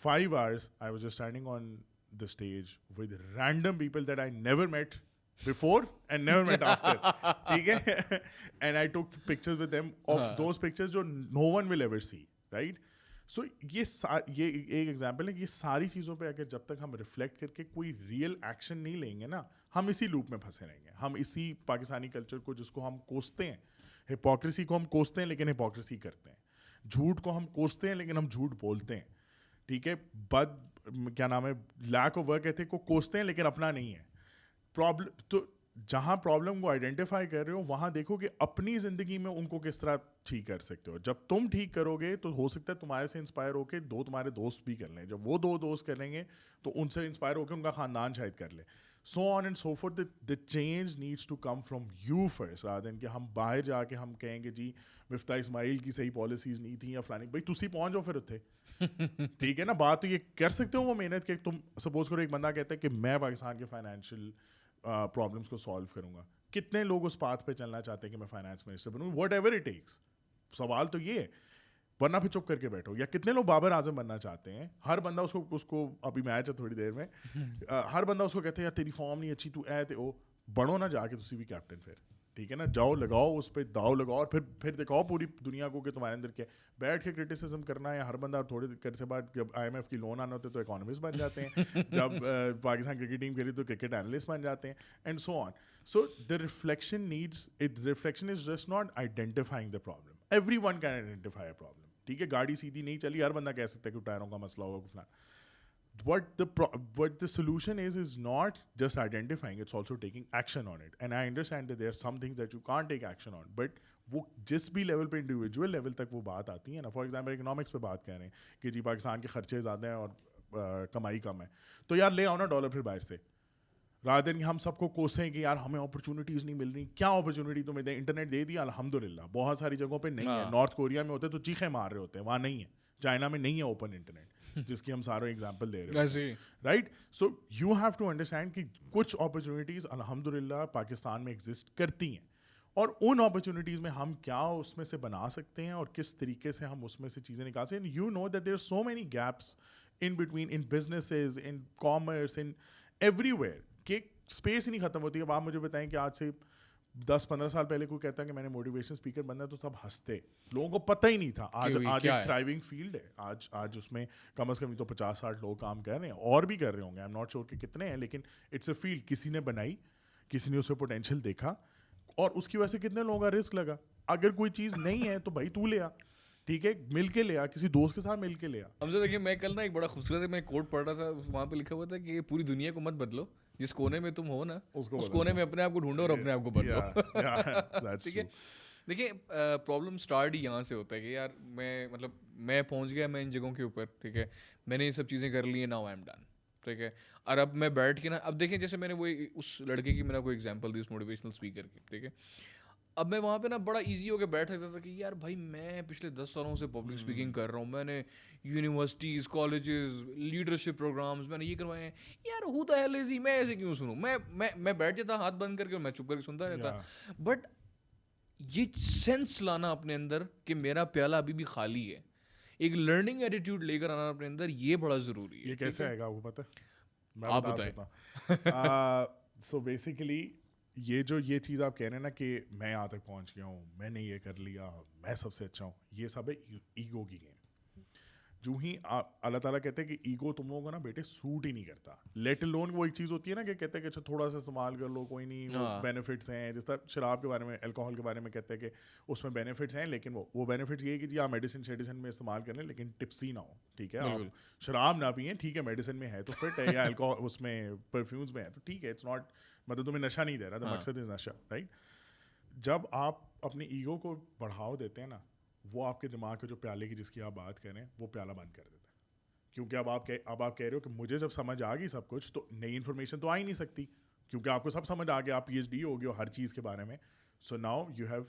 5 hours I was just standing on the stage with random people that I never met before and never met after. ٹھیک ہے. And I took pictures with them of those pictures جو no one will ever see, right? سو یہ ایک ایگزامپل ہے کہ یہ ساری چیزوں پہ اگر جب تک ہم ریفلیکٹ کر کے کوئی ریئل ایکشن نہیں لیں گے نا, ہم اسی لوپ میں پھنسے رہیں گے. ہم اسی پاکستانی کلچر کو جس کو ہم کوستے ہیں, ہپوکریسی کو ہم کوستے ہیں لیکن ہپوکریسی کرتے ہیں, جھوٹ کو ہم کوستے ہیں لیکن ہم جھوٹ بولتے ہیں. ٹھیک ہے. کیا نام ہے, لیک آف ورک ایتھک کو کوستے ہیں لیکن اپنا نہیں ہے. پرابلم تو جہاں پرابلم کو آئیڈینٹیفائی کر رہے ہو وہاں دیکھو کہ اپنی زندگی میں ان کو کس طرح ٹھیک کر سکتے ہو. جب تم ٹھیک کرو گے تو ہو سکتا ہے تمہارے سے انسپائر ہو کے 2 تمہارے دوست بھی کر لیں. جب وہ 2 دوست کریں گے تو ان سے انسپائر ہو کے ان کا خاندان شاید کر لے. So on and so forth. The change needs to come from you first rather than کہ ہم باہر جا کے ہم کہیں گے جی مفتاح اسماعیل کی صحیح پالیسیز نہیں تھیں یا فلانی. بھائی تسی پہنچ جاؤ پھر اتنے. ٹھیک ہے نا. بات تو یہ کر سکتے ہو وہ محنت کہ تم سپوز کرو ایک بندہ کہتا ہے کہ میں پاکستان کے فائنینشیل پرابلمس کو سالو کروں گا. کتنے لوگ اس پاتھ پہ چلنا چاہتے ہیں کہ میں finance minister Bannu, what ever it takes. سوال تو یہ ہے, ورنہ پھر چپ کر کے بیٹھو. یا کتنے لوگ بابر اعظم بننا چاہتے ہیں. ہر بندہ اس کو ابھی میچ ہے تھوڑی دیر میں, ہر بندہ اس کو کہتے ہیں یار تیری فارم نہیں اچھی, تو اے تے او بڑھو نہ جا کے تسی بھی کیپٹن. پھر ٹھیک ہے نا, جاؤ لگاؤ اس پہ داؤ لگاؤ اور پھر دکھاؤ پوری دنیا کو کہ تمہارے اندر کیا. بیٹھ کے کرٹیسزم کرنا ہے ہر بندہ, تھوڑے دیر سے بعد جب IMF کی لون آنا ہوتے تو اکانومسٹ بن جاتے ہیں, جب پاکستان کرکٹ ٹیم کھیلی تو کرکٹ اینالسٹ بن جاتے ہیں, and so on. So the reflection is just not identifying the problem. Every one can identify a problem, ٹھیک ہے, گاڑی سیدھی نہیں چلی, ہر بندہ کہہ سکتا ہے کہ ٹائروں کا مسئلہ ہوگا فلاں. What the solution is not just identifying, it's also taking action on it. And I understand that there are some things that you can't take action on, but وہ جس بھی لیول پہ انڈیویجول لیول تک وہ بات آتی ہے نا, فار ایگزامپل اکنامکس پہ بات کر رہے ہیں کہ جی پاکستان کے خرچے زیادہ ہیں اور کمائی کم ہے, تو یار لے آؤ نا ڈالر پھر باہر سے, رادر دین ہم سب کو کوسیں کہ یار ہمیں اپرچونیٹیز نہیں مل رہی. کیا اپرچونیٹی تمہیں دیں, انٹرنیٹ دے دیا الحمدللہ, بہت ساری جگہوں پہ نہیں ہے. نارتھ کوریا میں ہوتے تو چیخیں مار رہے ہوتے ہیں, وہاں نہیں ہے. چائنا میں نہیں ہے اوپن انٹرنیٹ, جس کی ہم سارے ایگزامپل دے رہے ہیں, right. So you have to understand کہ کچھ اپرچونیٹیز الحمدللہ پاکستان میں ایگزسٹ کرتی ہیں, اور ان اپرچونیٹیز میں ہم کیا اس میں سے بنا سکتے ہیں اور کس طریقے سے ہم اس میں سے چیزیں نکال سکتے ہیں. You know that there are so many gaps in between, in businesses, in commerce, in everywhere, کہ اسپیس ہی نہیں ختم ہوتی. اب آپ مجھے بتائیں کہ آج سے 10-15 سال پہلے کوئی کہتا ہے کہ میں نے موٹیویشن اسپیکر بننا ہے تو سب ہنستے, لوگوں کو پتہ ہی نہیں تھا. آج ایک تھرائیونگ فیلڈ ہے, آج اس میں کم از کم تو 50-60 لوگ کام کر رہے ہیں, اور بھی کر رہے ہوں گے, آئی ایم ناٹ شیور کہ کتنے ہیں, لیکن اٹس اے فیلڈ. کسی نے بنائی, کسی نے اس پہ پوٹینشیل دیکھا, اور اس کی وجہ سے کتنے لوگوں کا رسک لگا. اگر کوئی چیز نہیں ہے تو بھائی تو لے آ, ٹھیک ہے, مل کے لے آ, کسی دوست کے ساتھ مل کے لے آ. ہم سے دیکھیے, میں کل نا ایک بڑا خوبصورت میں کوٹ پڑھ رہا تھا, وہاں پہ لکھا ہوا تھا کہ پوری دنیا کو مت بدلو, جس کونے میں تم ہو نا اس کونے میں اپنے آپ کو ڈھونڈو اور اپنے آپ کو بدلو. ٹھیک ہے, دیکھیے پرابلم اسٹارٹ ہی یہاں سے ہوتا ہے کہ یار میں پہنچ گیا میں ان جگہوں کے اوپر, ٹھیک ہے, میں نے یہ سب چیزیں کر لی ہیں, ناؤ آئی ایم ڈن, ٹھیک ہے. اور اب میں بیٹھ کے نا, اب دیکھیں جیسے میں نے وہ اس لڑکے کی میں نے کوئی ایگزامپل دی اس موٹیویشنل اسپیکر کی, ٹھیک ہے, اب میں وہاں پہ نا بڑا ایزی ہو کے بیٹھ سکتا تھا کہ یار بھائی میں پچھلے 10 سالوں سے پبلک اسپیکنگ کر رہا ہوں, میں نے یونیورسٹیز, کالجز, لیڈرشپ پروگرامز میں نے یہ کروائے ہیں, یار ہو دا ہیل از ہی, میں ایسے کیوں سنوں, میں بیٹھ جاتا ہاتھ بند کر کے, میں چپ کر کے سنتا رہتا. بٹ یہ سینس لانا اپنے اندر کہ میرا پیالہ ابھی بھی خالی ہے, ایک لرننگ ایٹیٹیوڈ لے کر آنا اپنے اندر, یہ بڑا ضروری ہے. یہ کیسے آئے گا وہ پتہ ہے, آپ بتائیں. سو بیسیکلی یہ چیز آپ کہہ رہے ہیں نا کہ میں یہاں تک پہنچ گیا ہوں, میں نے یہ کر لیا, میں سب سے اچھا ہوں, یہ سب ہے ایگو کی گیم. جو ہی اللہ تعالیٰ کہتے ہیں کہ ایگو تم لوگوں کو نا بیٹے سوٹ ہی نہیں کرتا. لیٹ الون وہ ایک چیز ہوتی ہے نا کہ کہتے ہیں کہ اچھا تھوڑا سا استعمال کر لو, کوئی نہیں, وہ بینیفٹس ہیں. جس طرح شراب کے بارے میں, الکوہول کے بارے میں کہتے ہیں کہ اس میں بینیفٹس ہیں, لیکن وہ بینیفٹس یہ ہے کہ جی آپ میڈیسن میں استعمال کر لیں لیکن ٹپسی نہ ہو, ٹھیک ہے, آپ شراب نہ پئیں, ٹھیک ہے, میڈیسن میں ہے تو فٹ ہے, یا الکوہول اس میں پرفیومز میں ہے تو ٹھیک ہے, اٹس ناٹ, مطلب تمہیں نشہ نہیں دے رہا, تو مقصد ہے نشہ, رائٹ. جب آپ اپنی ایگو کو بڑھاؤ دیتے ہیں نا, وہ آپ کے دماغ کے جو پیالے کی جس کی آپ بات کر رہے ہیں وہ پیالہ بند کر دیتا ہے. کیونکہ اب آپ کہہ رہے ہو کہ مجھے جب سمجھ آ گئی سب کچھ تو نئی انفارمیشن تو آ ہی نہیں سکتی, کیونکہ آپ کو سب سمجھ آ گیا, آپ PhD ہو گئے ہو ہر چیز کے بارے میں. So now you have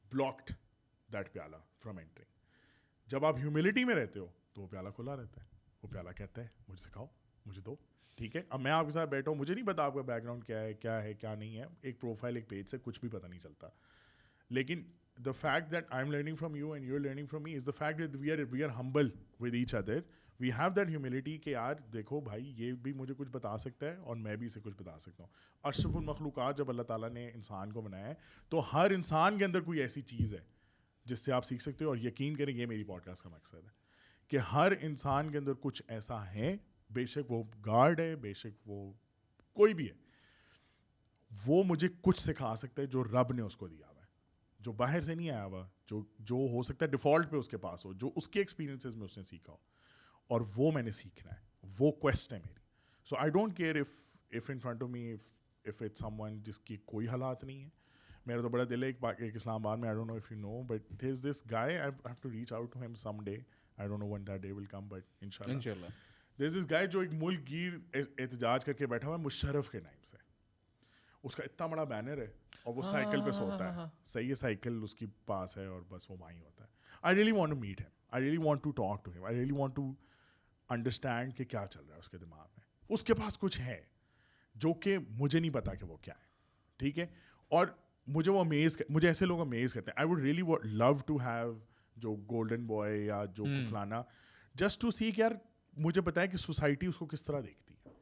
blocked that پیالہ فرام اینٹرنگ. جب آپ ہیوملٹی میں رہتے ہو تو وہ پیالہ کھلا رہتا ہے, وہ پیالہ کہتا ہے مجھے سکھاؤ, مجھے دو, ٹھیک ہے. اب میں آپ کے ساتھ بیٹھا ہوں, مجھے نہیں پتا آپ کا بیک گراؤنڈ کیا ہے کیا نہیں ہے, ایک پروفائل ایک پیج سے کچھ بھی پتہ نہیں چلتا, لیکن the fact that I'm learning from you and you're learning from me is the fact that we are humble with each other. We have that humility کہ یار دیکھو بھائی یہ بھی مجھے کچھ بتا سکتا ہے اور میں بھی اسے کچھ بتا سکتا ہوں. اشرف المخلوقات جب اللہ تعالیٰ نے انسان کو بنایا ہے تو ہر انسان کے اندر کوئی ایسی چیز ہے جس سے آپ سیکھ سکتے ہو, اور یقین کریں یہ میری پوڈ کاسٹ کا مقصد ہے کہ ہر انسان کے اندر کچھ ایسا ہے, بے شک وہ گارڈ ہے, بے شک وہ کوئی بھی ہے, وہ مجھے کچھ سکھا سکتا ہے جو رب نے اس کو دیا ہوا ہے, جو باہر سے نہیں آیا ہوا, جو ہو سکتا ہے ڈیفالٹ پہ اس کے پاس ہو, جو اس کے ایکسپیرینسز میں اس نے سیکھا ہو, اور وہ میں نے سیکھنا ہے, وہ کویسٹ ہے میری. So I don't care if in front of me if it's someone جس کی کوئی حالات نہیں ہے. میرا تو بڑا دل ہے ایک اسلام آباد میں, I don't know if you know, but there is this guy, I have to reach out to him someday, I don't know when that day will come, but انشاءاللہ دیر از دس گائے جو ایک ملک گیر احتجاج کر کے بیٹھا ہوا ہے مشرف کے ٹائم سے. اس کا اتنا بڑا بینر ہے اور وہ سائیکل پہ سوتا ہے, صحیح ہے, سائیکل اس کی پاس ہے اور بس وہ وہیں ہوتا ہے. I really want to meet him, I really want to talk to him, I really want to understand کہ کیا چل رہا ہے اس کے دماغ میں. اس کے پاس کچھ ہے جو کہ مجھے نہیں پتا کہ وہ کیا ہے, ٹھیک ہے, اور مجھے وہ مجھے ایسے لوگ امیز کرتے ہیں. I would really love to have جو گولڈن بوائے یا جو فلانا, جسٹ ٹو سی کہ یار مجھے پتا ہے کہ سوسائٹی اس کو کس طرح دیکھتی ہے,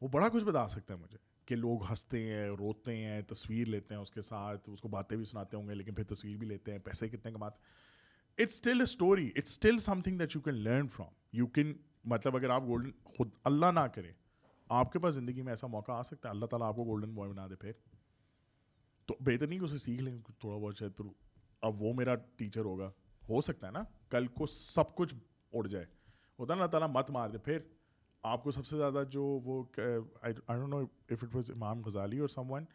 وہ بڑا کچھ بتا سکتا ہے مجھے کہ لوگ ہنستے ہیں, روتے ہیں, تصویر لیتے ہیں اس کے ساتھ, اس کو باتیں بھی سناتے ہوں گے لیکن پھر تصویر بھی لیتے ہیں, پیسے کتنے کماتے ہیں. It's still a story, it's still something that you can learn from. You can, مطلب اگر آپ گولڈن, خود اللہ نہ کرے آپ کے پاس زندگی میں ایسا موقع آ سکتا ہے, اللہ تعالیٰ آپ کو گولڈن بوائے بنا دے, پھر تو بہتر نہیں کہ اسے سیکھ لیں تھوڑا بہت, شاید پھر اب وہ میرا ٹیچر ہوگا, ہو سکتا ہے نا کل کو سب کچھ اڑ جائے, ہوتا ہے اللہ تعالیٰ مت مار دے. پھر آپ کو سب سے زیادہ جو وہ I don't know if it was Imam Ghazali اور سم ون,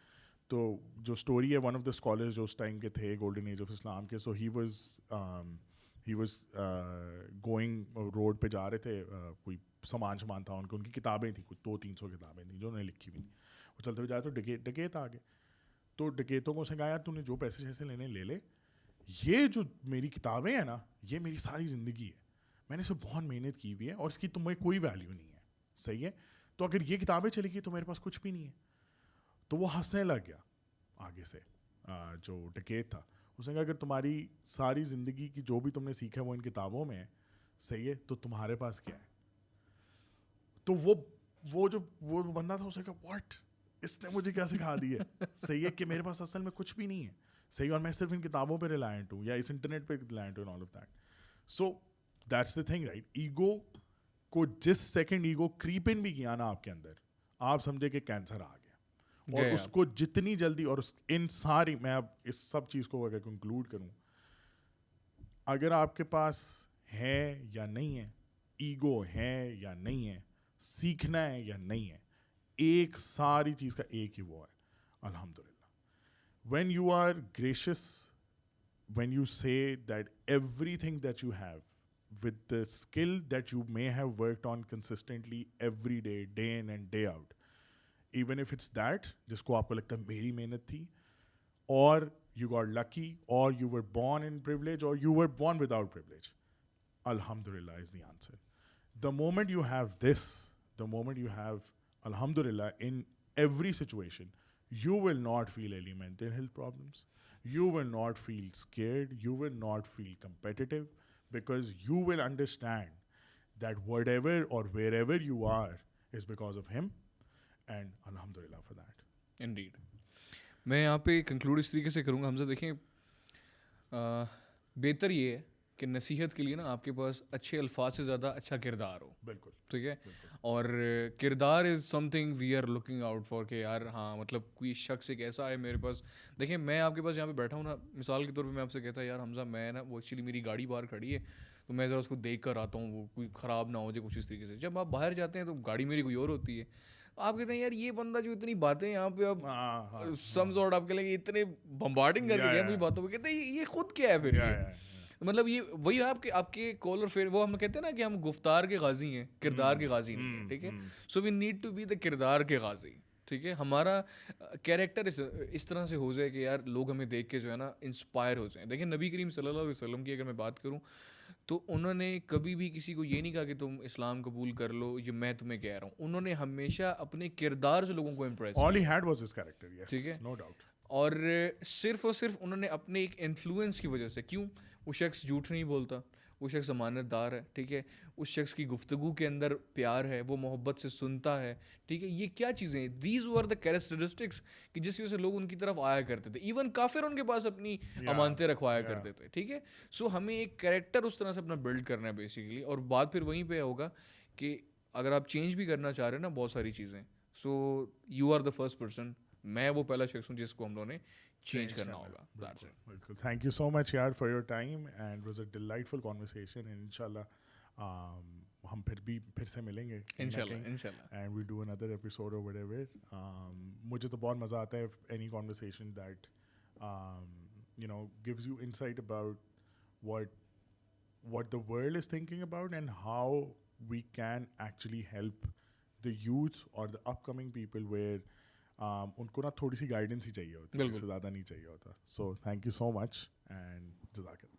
تو جو اسٹوری ہے ون آف دا اسکالرز جو اس ٹائم کے تھے گولڈن ایج آف اسلام کے, سو ہی واز گوئنگ روڈ پہ جا رہے تھے, کوئی سامان تھا ان کی کتابیں تھیں, کچھ 200-300 کتابیں تھیں جو انہوں نے لکھی ہوئی, وہ چلتے ہوئے جائے تو ڈکیت آ گئے. تو ڈکیتوں کو اسے کہا, یار تو نے جو پیسے جیسے لینے لے لے, یہ جو میری کتابیں ہیں نا یہ میری ساری زندگی ہے, میں نے اس پہ بہت محنت کی ہوئی ہے اور اس کی تمہیں کوئی ویلیو نہیں ہے, صحیح ہے, تو اگر یہ کتابیں چلی گئی تو میرے پاس کچھ بھی نہیں ہے. تو وہ ہنسنے لگ گیا آگے سے, جو ڈکیت تھا, اس نے کہا اگر تمہاری ساری زندگی کی جو بھی تم نے سیکھا وہ ان کتابوں میں ہے, صحیح ہے, تو تمہارے پاس کیا ہے. تو وہ جو وہ بندہ تھا اسے کہا واٹ, اس نے مجھے کیا سکھا دی ہے, صحیح ہے, کہ میرے پاس اصل میں کچھ بھی نہیں ہے, صحیح, اور میں صرف ان کتابوں پہ ریلائنٹ ہوں یا اس انٹرنیٹ پہ ریلائنٹ ہوں, آل of that. So that's the thing, right. Ego کو جس سیکنڈ ایگو کریپ ان بھی کیا نا آپ کے اندر, آپ سمجھے کہ کینسر آ گیا, اور اس کو جتنی جلدی, اور ان ساری, میں اب اس سب چیز کو اگر کنکلوڈ کروں, اگر آپ کے پاس ہے یا نہیں ہے, ایگو ہے یا نہیں ہے, سیکھنا ہے یا نہیں ہے, ایک ساری چیز کا ایک ہی وہ ہے, الحمدللہ. When you are gracious, when you say that everything that you have with the skill that you may have worked on consistently every day, day in and day out, even if it's that جس کو آپ کو لگتا ہے میری محنت تھی, or you got lucky, or you were born in privilege, or you were born without privilege, alhamdulillah is the answer. The moment you have this, the moment you have alhamdulillah in every situation, you will not feel any mental health problems, you will not feel scared, you will not feel competitive, because you will understand that whatever or wherever you are is because of him, and alhamdulillah for that. Indeed. میں یہاں پہ کنکلوڈ اس طریقے سے کروں گا حمزہ. دیکھیں, بہتر یہ ہے کہ نصیحت کے لیے نا آپ کے پاس اچھے الفاظ سے زیادہ اچھا کردار ہو. بالکل ٹھیک ہے, اور کردار is something we are looking out for, کہ یار ہاں مطلب کوئی شخص ایک ایسا ہے میرے پاس. دیکھیں میں آپ کے پاس یہاں پہ بیٹھا ہوں نا, مثال کے طور پہ میں آپ سے کہتا یار حمزہ میں نا, وہ ایکچولی میری گاڑی باہر کھڑی ہے تو میں ذرا اس کو دیکھ کر آتا ہوں, وہ کوئی خراب نہ ہو جائے کچھ اس طریقے سے. جب آپ باہر جاتے ہیں تو گاڑی میری کوئی اور ہوتی ہے, آپ کہتے ہیں یار یہ بندہ جو اتنی باتیں یہاں پہ اب سم سارٹ آپ کے لیں اتنے بمبارڈنگ کر کے گیا مجھے باتوں پہ, کہتے ہیں یہ خود کیا ہے پھر, مطلب یہ وہی آپ کے کال اور پھر وہ ہم کہتے ہیں نا کہ ہم گفتار کے غازی ہیں, کردار کے غازی نہیں ہیں. ٹھیک ہے, so we need to be the کردار کے غازی. ٹھیک ہے, ہمارا کیریکٹر اس طرح سے ہو جائے کہ یار لوگ ہمیں دیکھ کے جو ہے نا انسپائر ہو جائیں. دیکھیں نبی کریم صلی اللہ علیہ وسلم کی اگر میں بات کروں تو انہوں نے کبھی بھی کسی کو یہ نہیں کہا کہ تم اسلام قبول کر لو, یہ میں تمہیں کہہ رہا ہوں. انہوں نے ہمیشہ اپنے کردار سے لوگوں کو امپریس کیا. All he had was his character, yes, ٹھیک ہے, no doubt. اور صرف اور صرف انہوں نے اپنے ایک انفلوئنس کی وجہ سے, کیوں, وہ شخص جھوٹ نہیں بولتا, وہ شخص امانت دار ہے. ٹھیک ہے, اس شخص کی گفتگو کے اندر پیار ہے, وہ محبت سے سنتا ہے. ٹھیک ہے, یہ کیا چیزیں ہیں, دیز ور دا کیریکٹرسٹکس کہ جس کی وجہ سے لوگ ان کی طرف آیا کرتے تھے. ایون کافر ان کے پاس اپنی امانتیں رکھوایا کرتے تھے. ٹھیک ہے, سو ہمیں ایک کیریکٹر اس طرح سے اپنا بلڈ کرنا ہے بیسیکلی. اور بات پھر وہیں پہ ہوگا کہ اگر آپ چینج بھی کرنا چاہ رہے ہیں نا بہت ساری چیزیں, so you are the first person, میں وہ پہلا شخص ہوں جس کو ہم لوگوں نے چینج کرنا ہوگا. بالکل. Thank you so much یار for your time, and it was a delightful conversation, and inshallah ہم پھر سے ملیں گے انشاءاللہ, and we'll do another episode or whatever. مجھے تو بہت مزہ آتا ہے any conversation that gives you insight about what the world is thinking about and how we can actually help the youth or the upcoming people where ان کو نا تھوڑی سی گائیڈنس ہی چاہیے ہوتی ہے, اس سے زیادہ نہیں چاہیے ہوتا. So thank you so much and جزاک اللہ.